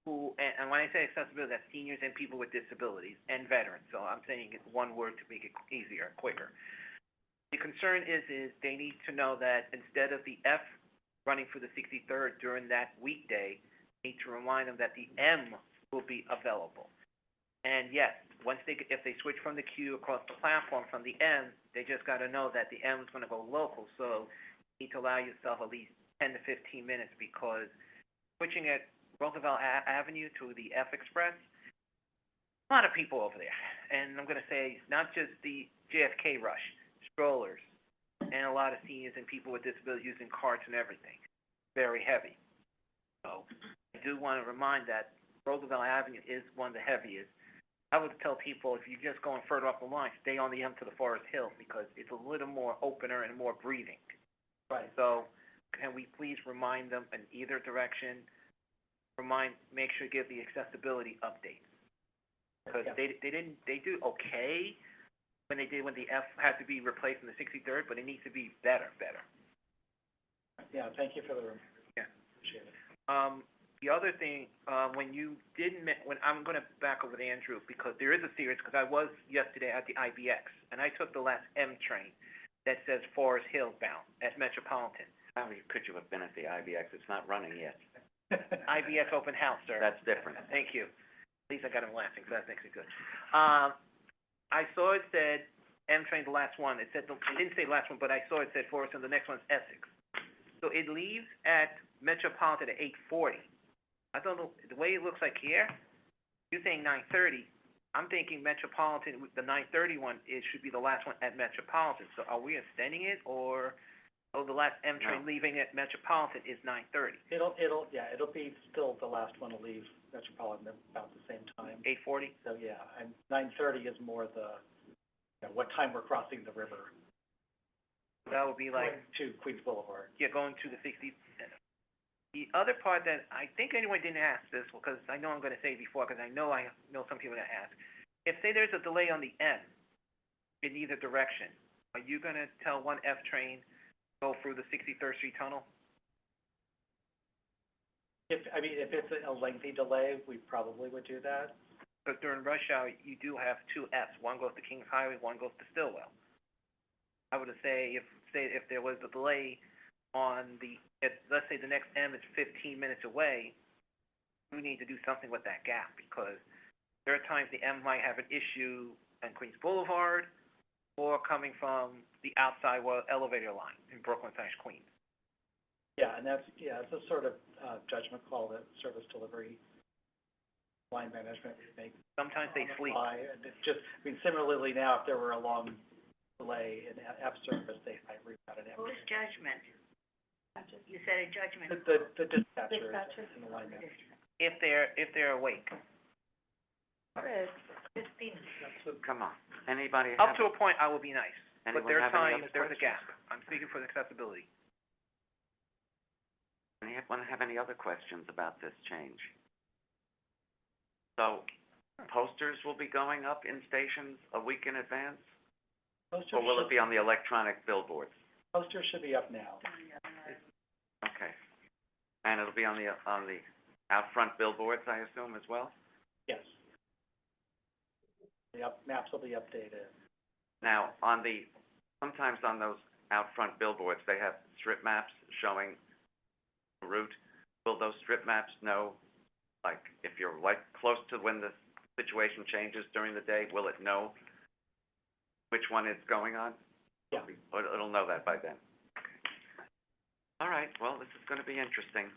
who, and when I say accessibility, that's seniors and people with disabilities and veterans. So I'm saying it's one word to make it easier, quicker. The concern is they need to know that instead of the F running for the 63rd during that weekday, need to remind them that the M will be available. And yes, if they switch from the Q across the platform from the M, they just got to know that the M is going to go local. So you need to allow yourself at least 10 to 15 minutes, because switching at Roosevelt Avenue to the F Express, a lot of people over there. And I'm going to say not just the JFK rush, strollers, and a lot of seniors and people with disabilities using carts and everything. Very heavy. So I do want to remind that Roosevelt Avenue is one of the heaviest. I would tell people, if you're just going further up the line, stay on the M to the Forest Hill, because it's a little more opener and more breathing. Right. So can we please remind them in either direction, make sure to give the accessibility updates? Because they do okay when the F had to be replaced in the 63rd, but it needs to be better. Yeah, thank you for the reminder. Yeah. Appreciate it. The other thing, when I'm going to back over to Andrew, because there is a series, because I was yesterday at the IBX, and I took the last M train that says Forest Hill bound at Metropolitan. How could you have been at the IBX? It's not running yet. IBX open house, sir. That's different. Thank you. At least I got him laughing, so that makes it good. I saw it said M train, the last one. It didn't say last one, but I saw it said Forest Hill, the next one's Essex. So it leaves at Metropolitan at 8:40. I don't know, the way it looks like here, you're saying 9:30. I'm thinking Metropolitan, the 9:30 one, it should be the last one at Metropolitan. So are we extending it, or, the last M train leaving at Metropolitan is 9:30? It'll be still the last one to leave Metropolitan about the same time. 8:40? So, yeah, and 9:30 is more what time we're crossing the river. That would be like, Going to Queens Boulevard. yeah, going to the 60. The other part that I think anyone didn't ask this, because I know I'm going to say it before, because I know some people that ask. If, say, there's a delay on the M in either direction, are you going to tell one F train go through the 63rd Street Tunnel? If it's a lengthy delay, we probably would do that. But during rush hour, you do have two Fs. One goes to Kings Highway, one goes to Stillwell. I would say if there was a delay on let's say the next M is 15 minutes away, we need to do something with that gap, because there are times the M might have an issue on Queens Boulevard or coming from the outside elevator line in Brooklyn/Queens. Yeah, and it's a sort of judgment call that service delivery line management would make. Sometimes they sleep. And it's just, similarly now, if there were a long delay in F service, they might reroute an M. Whose judgment? You said a judgment. The dispatchers and the line managers. If they're awake. Christine. Come on, anybody Up have, to a point, I will be nice. But anyone there are have any times other there's a questions? gap. I'm speaking for accessibility. Anyone have any other questions about this change? So, posters will be going up in stations a week in advance? Or will it be on the electronic billboards? Posters should be up now. Okay. And it'll be on the out front billboards, I assume, as well? Yes. The maps will be updated. Now, sometimes on those out front billboards, they have strip maps showing the route. Will those strip maps know, like, if you're close to when the situation changes during the day, will it know which one it's going on? Yeah. Or it'll know that by then? All right, well, this is gonna be interesting.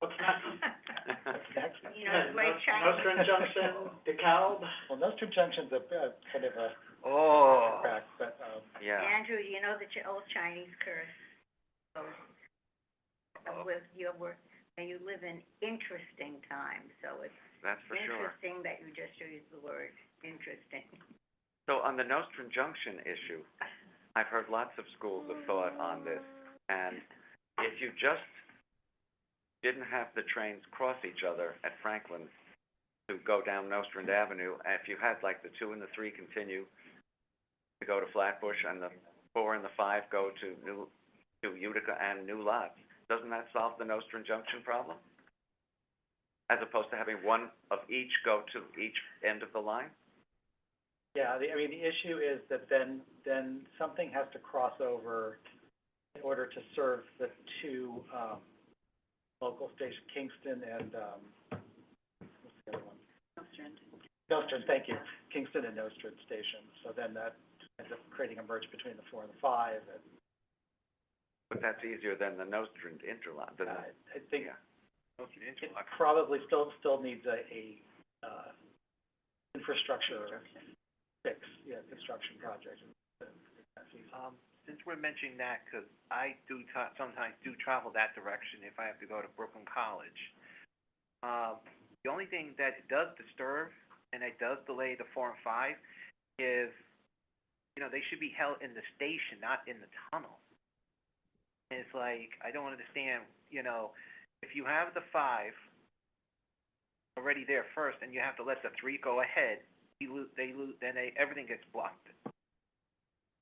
What's next? You know, the great Chinese. Nostrand Junction, DeKalb. Well, Nostrand Junction's a kind of a Oh. crack, but, Yeah. Andrew, you know the old Chinese curse? With your work, and you live in interesting times, so it's That's for sure. interesting that you just used the word interesting. So on the Nostrand Junction issue, I've heard lots of schools have thought on this, and if you just didn't have the trains cross each other at Franklin to go down Nostrand Avenue, if you had like the 2 and the 3 continue to go to Flatbush and the 4 and the 5 go to Utica and New Lots, doesn't that solve the Nostrand Junction problem? As opposed to having one of each go to each end of the line? yeah, the issue is that then something has to cross over in order to serve the two, local stations, Kingston and, what's the other one? Nostrand, thank you, Kingston and Nostrand stations, so then that ends up creating a merge between the 4 and the 5, and, But that's easier than the Nostrand interline, doesn't it? I think Yeah. it probably still needs a infrastructure fix, construction project. Since we're mentioning that, because I sometimes do travel that direction if I have to go to Brooklyn College. The only thing that it does disturb, and it does delay the 4 and 5, is, they should be held in the station, not in the tunnel. And it's like, I don't understand, if you have the 5 already there first, and you have to let the 3 go ahead, everything gets blocked.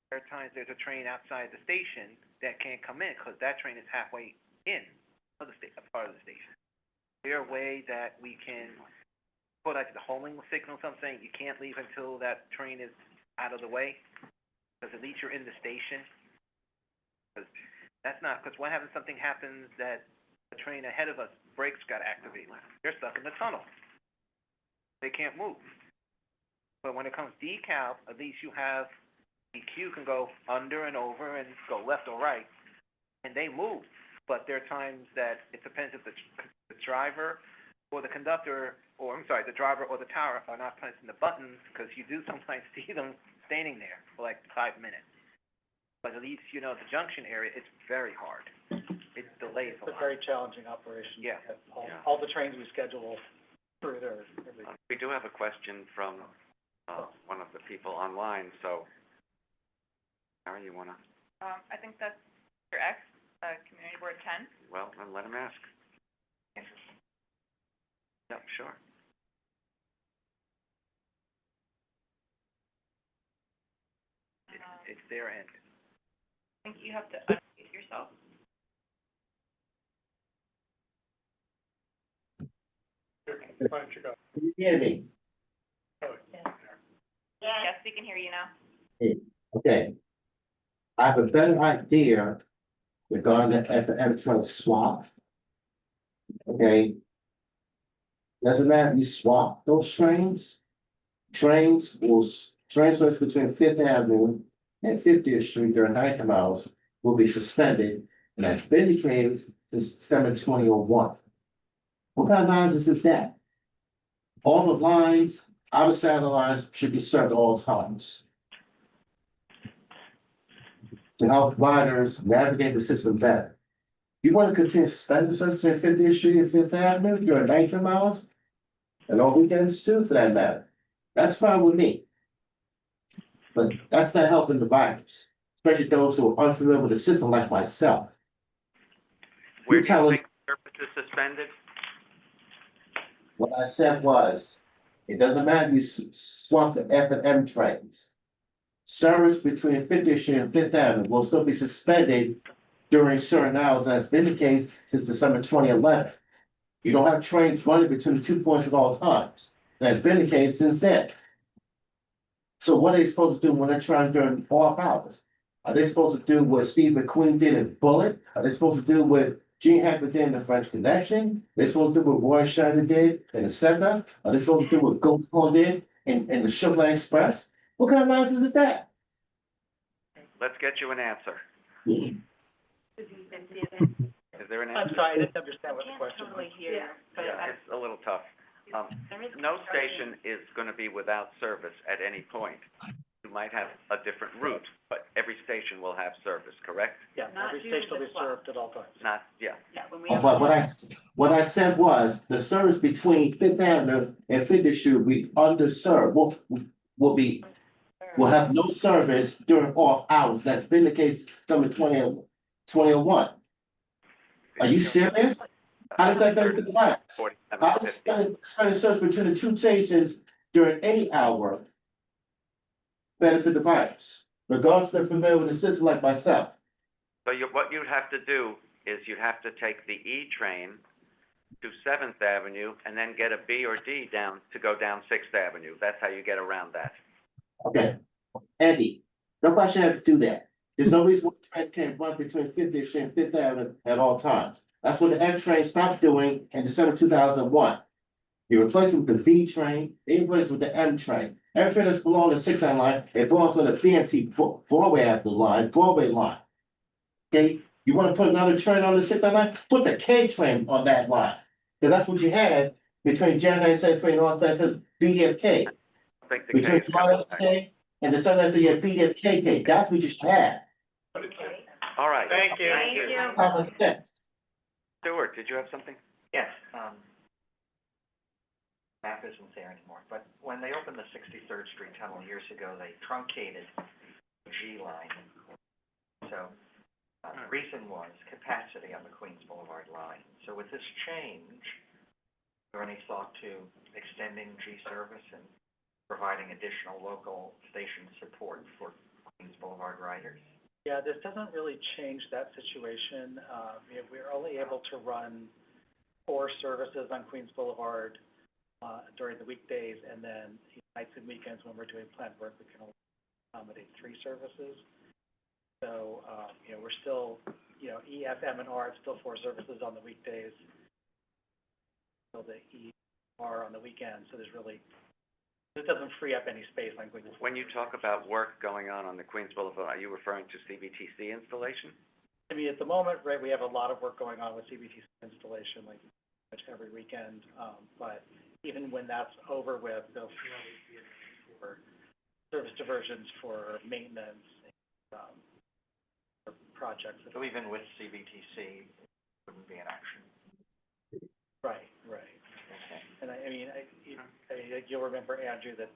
There are times there's a train outside the station that can't come in, because that train is halfway in, part of the station. Is there a way that we can put like the homing signal, something, you can't leave until that train is out of the way? Because at least you're in the station. Because what happens, something happens that the train ahead of us, brakes got activated. They're stuck in the tunnel. They can't move. But when it comes to decal, at least you have, the queue can go under and over and go left or right, and they move. But there are times that it depends if the driver or the conductor, the driver or the tower are not pressing the buttons, because you do sometimes see them standing there for like 5 minutes. But at least, the junction area, it's very hard. It delays a lot. It's a very challenging operation. Yeah. All the trains we schedule through there every. We do have a question from, one of the people online, so, Harry, you wanna, I think that's your X, Community Board 10. well, then let him ask. Yep, sure. It's their end. I think you have to unmute yourself. Why don't you go? Can you hear me? Yes, we can hear you now. Okay. I have a better idea regarding the FM truck swap. Okay. Doesn't matter if you swap those trains. Trains will, transfers between Fifth Avenue and 50th Street during nighttime hours will be suspended, and that's been the case since December 2001. What kind of nonsense is that? All the lines, outside of the lines, should be served at all times. To help riders navigate the system better. You want to continue to suspend the service between 50th Street and Fifth Avenue during nighttime hours? And all weekends too, for that matter. That's fine with me. But that's not helping the riders, especially those who are unfamiliar with the system like myself. Where You do you telling, think service is suspended? what I said was, it doesn't matter if you swap the F and M trains. Service between 50th Street and Fifth Avenue will still be suspended during certain hours, and that's been the case since December 2011. You don't have trains running between the 2 points at all times. That's been the case since then. So what are they supposed to do when they're trying during off hours? Are they supposed to do what Steve McQueen did in Bullet? Are they supposed to do what Gene Hackman did in The French Connection? Are they supposed to do what Roy Scheider did in The Seven? Are they supposed to do what Gold did in the Sugar Express? What kind of nonsense is that? Let's get you an answer. Is there an I'm answer? sorry, I didn't understand what the Can't question was. totally hear, but Yeah, it's a little tough. there is. No station is gonna be without service at any point. You might have a different route, but every station will have service, correct? Yeah, Not every due to station will the be swap. served at all times. Not, yeah. Yeah, when we Oh, have. but what I said was, the service between Fifth Avenue and 50th Street will be underserved, will have no service during off hours. That's been the case since December 2001. Are you serious? How does that benefit the riders? 47, How does spending service between the two stations during any hour benefit the riders? Regardless if they're familiar with the system like myself. So what you'd have to do is you'd have to take the E train to Seventh Avenue and then get a B or D down to go down Sixth Avenue. That's how you get around that. Okay, Andy, nobody should have to do that. There's no reason why trains can't run between 50th Street and Fifth Avenue at all times. That's what the M train stopped doing in December 2001. You replace it with the V train, they replace it with the M train. M train is below the 6 line, it belongs on the BMT Broadway after line, Broadway line. Okay, you wanna put another train on the 6 line, put the K train on that line. Cause that's what you had between January 93 and all that says BFK. I think the Between K's coming back. RSA and the Sunday, so you have BFKK, that's what you should have. All right. Thank you. Thank you. Common sense. Stuart, did you have something? Yes, map isn't there anymore, but when they opened the 63rd Street Tunnel years ago, they truncated the G line. So, the reason was capacity on the Queens Boulevard line. So with this change, is there any thought to extending G service and providing additional local station support for Queens Boulevard riders? Yeah, this doesn't really change that situation. We're only able to run 4 services on Queens Boulevard during the weekdays, and then nights and weekends when we're doing planned work, we can only accommodate 3 services. So, we're still, E, F, M, and R, it's still 4 services on the weekdays. So the E, R on the weekends, so there's really, it doesn't free up any space on Queens Boulevard. When you talk about work going on the Queens Boulevard, are you referring to CBTC installation? I mean, at the moment, right, we have a lot of work going on with CBTC installation, like, pretty much every weekend, but even when that's over with, there'll be for service diversions, for maintenance, for projects. So even with CBTC, it wouldn't be an action? Right. Okay. And I mean, you'll remember, Andrew, that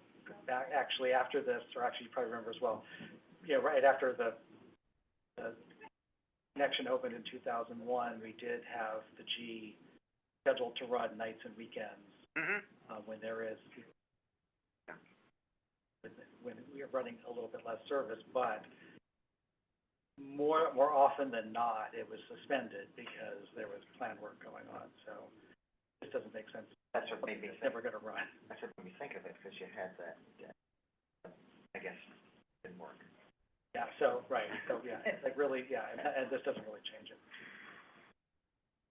actually after this, or actually you probably remember as well, right after the connection opened in 2001, we did have the G scheduled to run nights and weekends. When there is, when we are running a little bit less service, but more often than not, it was suspended because there was planned work going on. So This doesn't make sense. That's what made me It's think, never gonna run. that's what made me think of it, because you had that, I guess, didn't work. Yeah, so, right, so, yeah, like really, yeah, and this doesn't really change it.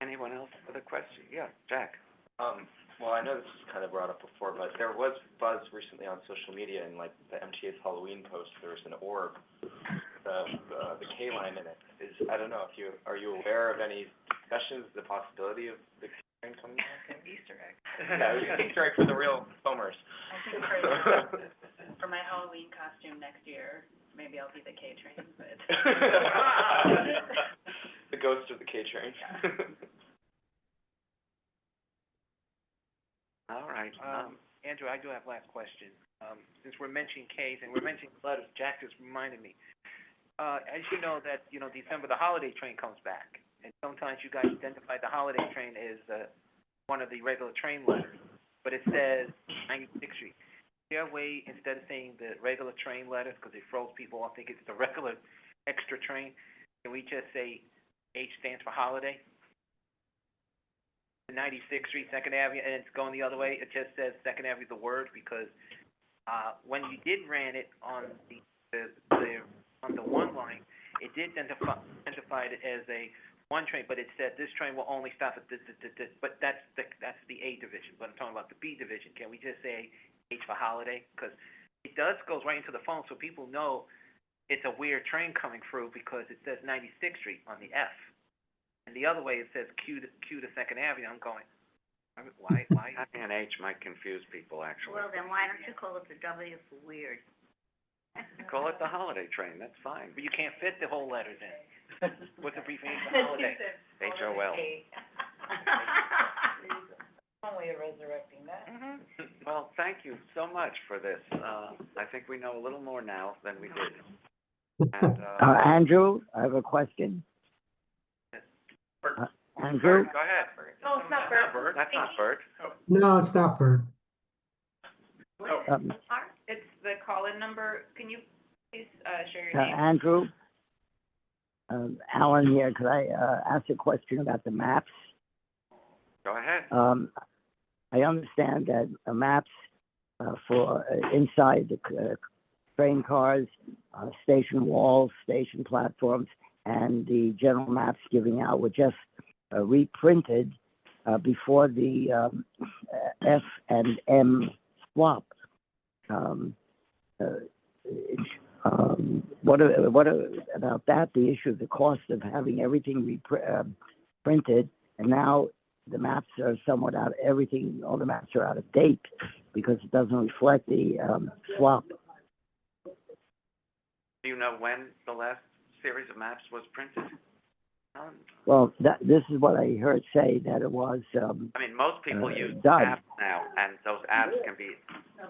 Anyone else with a question? Yeah, Jack? Well, I know this was kind of brought up before, but there was buzz recently on social media and like the MTA's Halloween post, there was an orb, the K line in it. I don't know if are you aware of any discussions, the possibility of the K line coming back? Easter egg. Yeah, it was an Easter egg for the real foamers. I think for my Halloween costume next year, maybe I'll be the K train, but. The ghost of the K train. All right, Andrew, I do have last question. Since we're mentioning Ks and we're mentioning letters, Jack just reminded me. As you know that, December, the holiday train comes back. And sometimes you guys identify the holiday train as, one of the regular train letters, but it says 96th Street. Is there a way, instead of saying the regular train letters, because it throws people off, think it's the regular extra train, can we just say H stands for holiday? 96th Street, Second Avenue, and it's going the other way, it just says Second Avenue, the word, because, when you did ran it on on the one line, it did identify it as a one train, but it said this train will only stop at this, but that's the A division, but I'm talking about the B division. Can we just say H for holiday? Because it goes right into the phone, so people know it's a weird train coming through because it says 96th Street on the F. And the other way, it says Q to Second Avenue. I'm going, why? Having an H might confuse people, actually. Well, then why don't you call it the W for weird? Call it the holiday train, that's fine. But you can't fit the whole letters in. What's the abbreviation for holiday? HOL. One way of resurrecting that. Well, thank you so much for this. I think we know a little more now than we did. And, Andrew, I have a question. Andrew? Go ahead. No, it's not Bert. That's not Bert. No, it's not Bert. It's the call-in number. Can you please, share your name? Andrew? Alan here. Could I, ask a question about the maps? Go ahead. I understand that maps, for inside the, train cars, station walls, station platforms, and the general maps giving out were just reprinted before the F and M swap. What about that? The issue of the cost of having everything printed, and now the maps are somewhat out. All the maps are out of date because it doesn't reflect the swap. Do you know when the last series of maps was printed? Well, this is what I heard say, that it was, I mean, most people use done. apps now, and those apps can be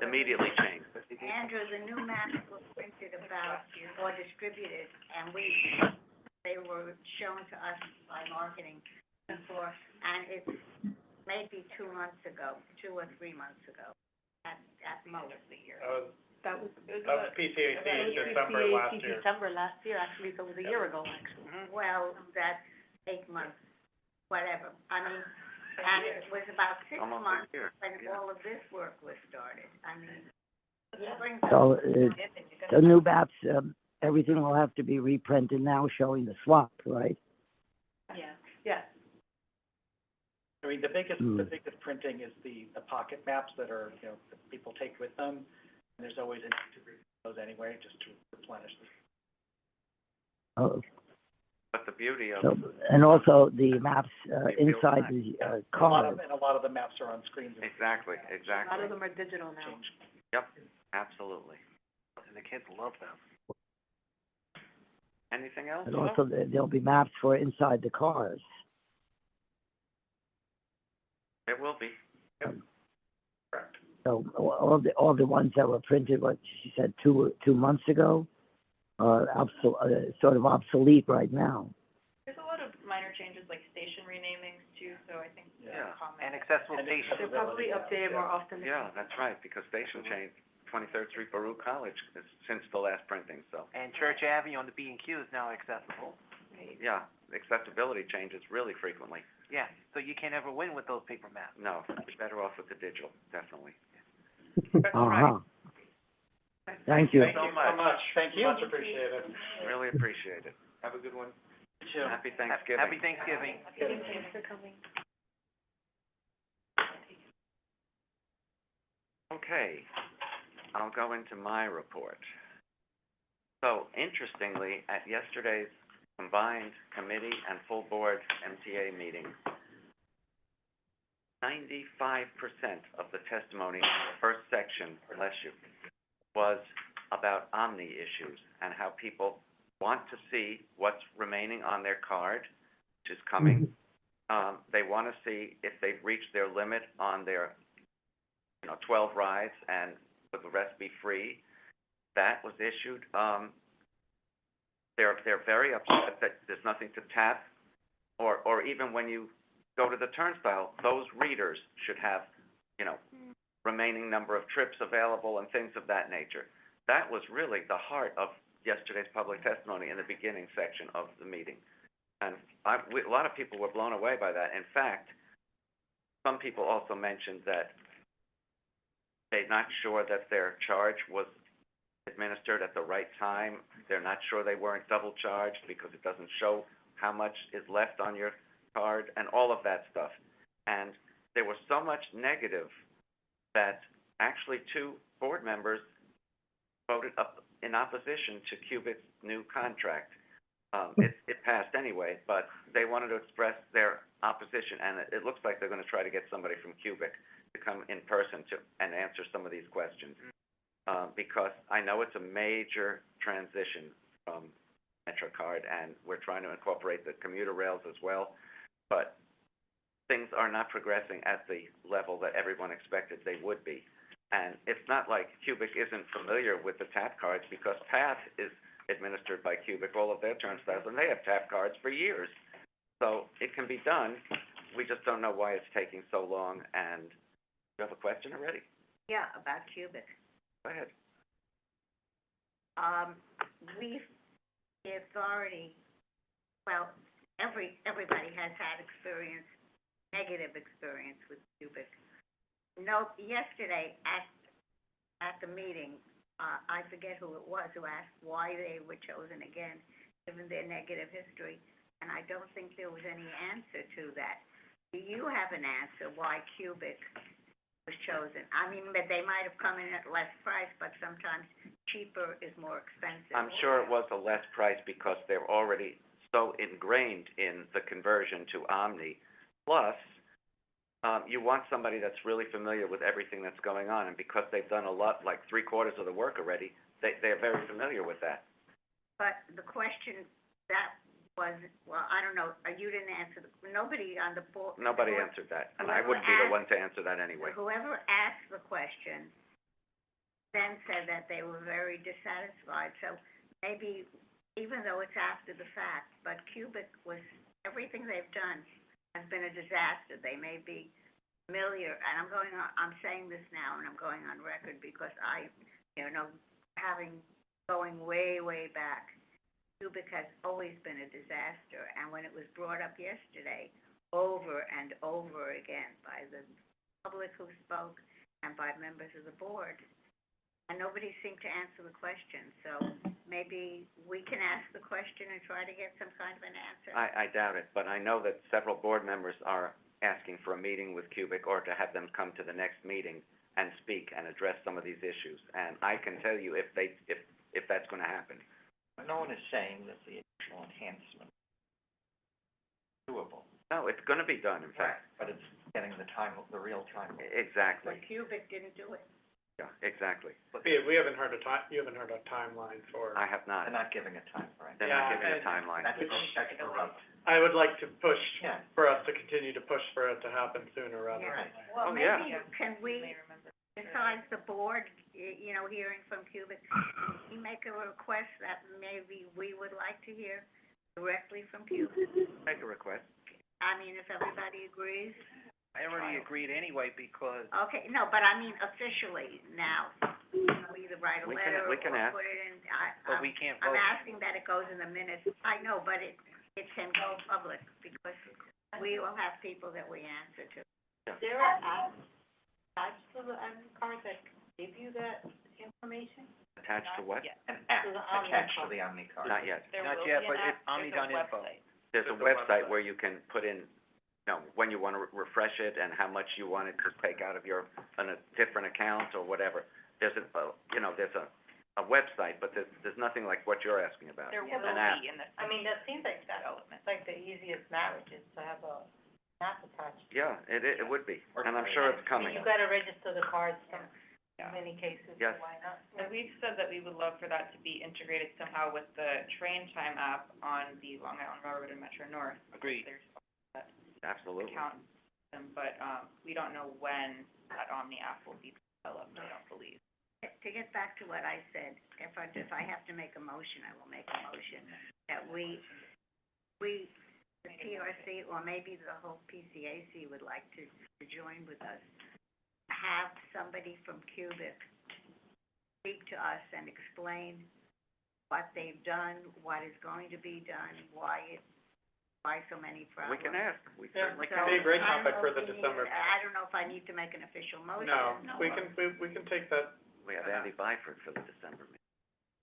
immediately changed. Andrew, the new maps were printed about or distributed, and they were shown to us by marketing before, and it's maybe 2 months ago, 2 or 3 months ago, at most a year. That was PCAC in December last year. December last year, actually, so it was a year ago, actually. Well, that's 8 months, whatever. I mean, and it was about 6 Almost a months year, when yeah. all of this work was started. I mean, it brings So, up. the new maps, everything will have to be reprinted now showing the swap, right? Yeah. Yeah. I mean, the biggest printing is the pocket maps that are, that people take with them. And there's always a need to read those anyway, just to replenish them. But the beauty of And also the maps, inside the, cars. And a lot of the maps are on screens. exactly. A lot of them are digital now. Yep, absolutely. And the kids love them. Anything else? And also there'll be maps for inside the cars. It will be. Correct. So all the ones that were printed, what she said, two months ago, are sort of obsolete right now. There's a lot of minor changes, like station renamings too, so I think Yeah. comment. And accessible stations. They're probably updated more often. Yeah, that's right, because station changed 23rd Street, Baruch College, since the last printing, so. And Church Avenue on the B&Q is now accessible. yeah, accessibility changes really frequently. Yeah, so you can't ever win with those paper maps. No, you're better off with the digital, definitely. Uh-huh. Thank you. Thank you so much. Thank you. Much appreciated. Really appreciate it. Have a good one. Happy Thanksgiving. Happy Thanksgiving. Thanks for coming. Okay, I'll go into my report. So interestingly, at yesterday's combined committee and full board MTA meeting, 95% of the testimony in the first section, bless you, was about Omni issues and how people want to see what's remaining on their card, which is coming. They want to see if they've reached their limit on their 12 rides and would the rest be free. That was issued. They're very upset that there's nothing to tap, or even when you go to the turnstile, those readers should have, remaining number of trips available and things of that nature. That was really the heart of yesterday's public testimony in the beginning section of the meeting. And a lot of people were blown away by that. In fact, some people also mentioned that they're not sure that their charge was administered at the right time. They're not sure they weren't double charged because it doesn't show how much is left on your card and all of that stuff. And there was so much negative that actually 2 board members voted up in opposition to Cubic's new contract. It passed anyway, but they wanted to express their opposition, and it looks like they're going to try to get somebody from Cubic to come in person and answer some of these questions. Because I know it's a major transition from MetroCard, and we're trying to incorporate the commuter rails as well, but things are not progressing at the level that everyone expected they would be. And it's not like Cubic isn't familiar with the tap cards, because PATH is administered by Cubic, all of their turnstiles, and they have tap cards for years. So it can be done, we just don't know why it's taking so long. And you have a question already? Yeah, about Cubic. Go ahead. The authority, well, everybody has had negative experience with Cubic. No, yesterday at the meeting, I forget who it was who asked why they were chosen again, given their negative history, and I don't think there was any answer to that. Do you have an answer why Cubic was chosen? I mean, but they might have come in at less price, but sometimes cheaper is more expensive. I'm sure it was a less price because they're already so ingrained in the conversion to Omni. Plus, you want somebody that's really familiar with everything that's going on, and because they've done a lot, like 3/4 of the work already, they're very familiar with that. But the question that was, well, I don't know, you didn't answer, nobody on the board. Nobody answered that, and I wouldn't be the one to answer that anyway. Whoever asked the question then said that they were very dissatisfied, so maybe, even though it's after the fact, but Cubic everything they've done has been a disaster. They may be familiar, and I'm saying this now, and I'm going on record because going way, way back, Cubic has always been a disaster, and when it was brought up yesterday, over and over again by the public who spoke and by members of the board, and nobody seemed to answer the question, so maybe we can ask the question and try to get some kind of an answer. I doubt it, but I know that several board members are asking for a meeting with Cubic or to have them come to the next meeting and speak and address some of these issues. And I can tell you if that's going to happen. No one is saying that the additional enhancement is doable. No, it's going to be done, in fact. But it's getting the real time. Exactly. But Cubic didn't do it. Yeah, exactly. We haven't heard you haven't heard a timeline for. I have not. They're not giving a time frame. They're not giving a timeline. That's correct. I would like to push Yeah. for us to continue to push for it to happen sooner rather than Right. later. Well, Oh, yeah. maybe, can we, besides the board, hearing from Cubic, we make a request that maybe we would like to hear directly from Cubic? Make a request. I mean, if everybody agrees. I already agreed anyway because Okay, no, but I mean officially now, we either write a We letter or can ask. put it in, but we can't I'm vote. asking that it goes in the minutes. I know, but it can go public, because we will have people that we answer to. There are apps attached to the card that give you that information? Attached to what? Yeah. An app To the Omni attached to card. the Omni card. Not yet. There Not will yet, be but an it's app, there's a Omni.info. website. There's a There's a website website. where you can put in, when you want to refresh it and how much you want it to take out of on a different account or whatever. There's there's a website, but there's nothing like what you're asking about. There will An app. be in the. I mean, that seems like that's development. like the easiest marriage is to have a app attached. Yeah, it would be, Or and I'm sure it's I mean, coming. you gotta register the cards in Yeah. many cases, Yes. so why not? And we've said that we would love for that to be integrated somehow with the train time app on the Long Island Railroad and Metro North. Agreed. There's Absolutely. account system, but, we don't know when that Omni app will be developed, I don't believe. To get back to what I said, if I have to make a motion, I will make a motion that we, the TRC, or maybe the whole PCAC would like to join with us, have somebody from Cubic speak to us and explain what they've done, what is going to be done, why so many We problems. can ask, we Yeah, certainly it'd can. be a great I don't topic know for if the we need- December. I don't know if I need to make an official motion. No, we or- we can take that, We have Andy Byford for the December meeting.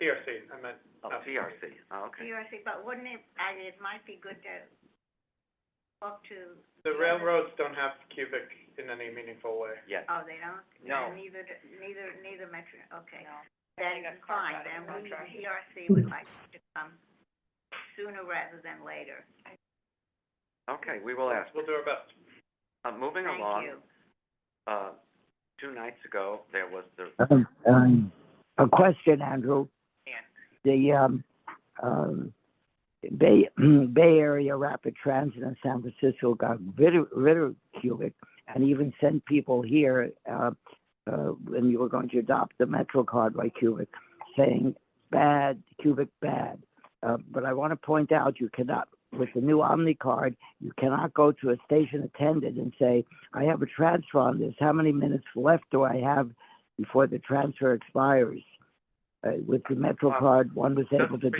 TRC, I meant. Oh, not TRC, oh, okay. TRC, but wouldn't it, it might be good to talk to, The railroads don't have Cubic in any meaningful way. Yes. oh, they don't? No. And neither Metro, okay. No. Then, They got carved fine, out of then the we, contract. TRC would like to come sooner rather than later. Okay, we will ask. We'll do our best. Moving Thank along, you. 2 nights ago, there was the, A question, Andrew. And The, Bay Area Rapid Transit in San Francisco got rid of Cubic and even sent people here, when you were going to adopt the Metro card by Cubic, saying bad, Cubic bad. But I want to point out, you cannot, with the new Omni card, you cannot go to a station attendant and say, I have a transfer on this. How many minutes left do I have before the transfer expires? With the Metro card, one was able to do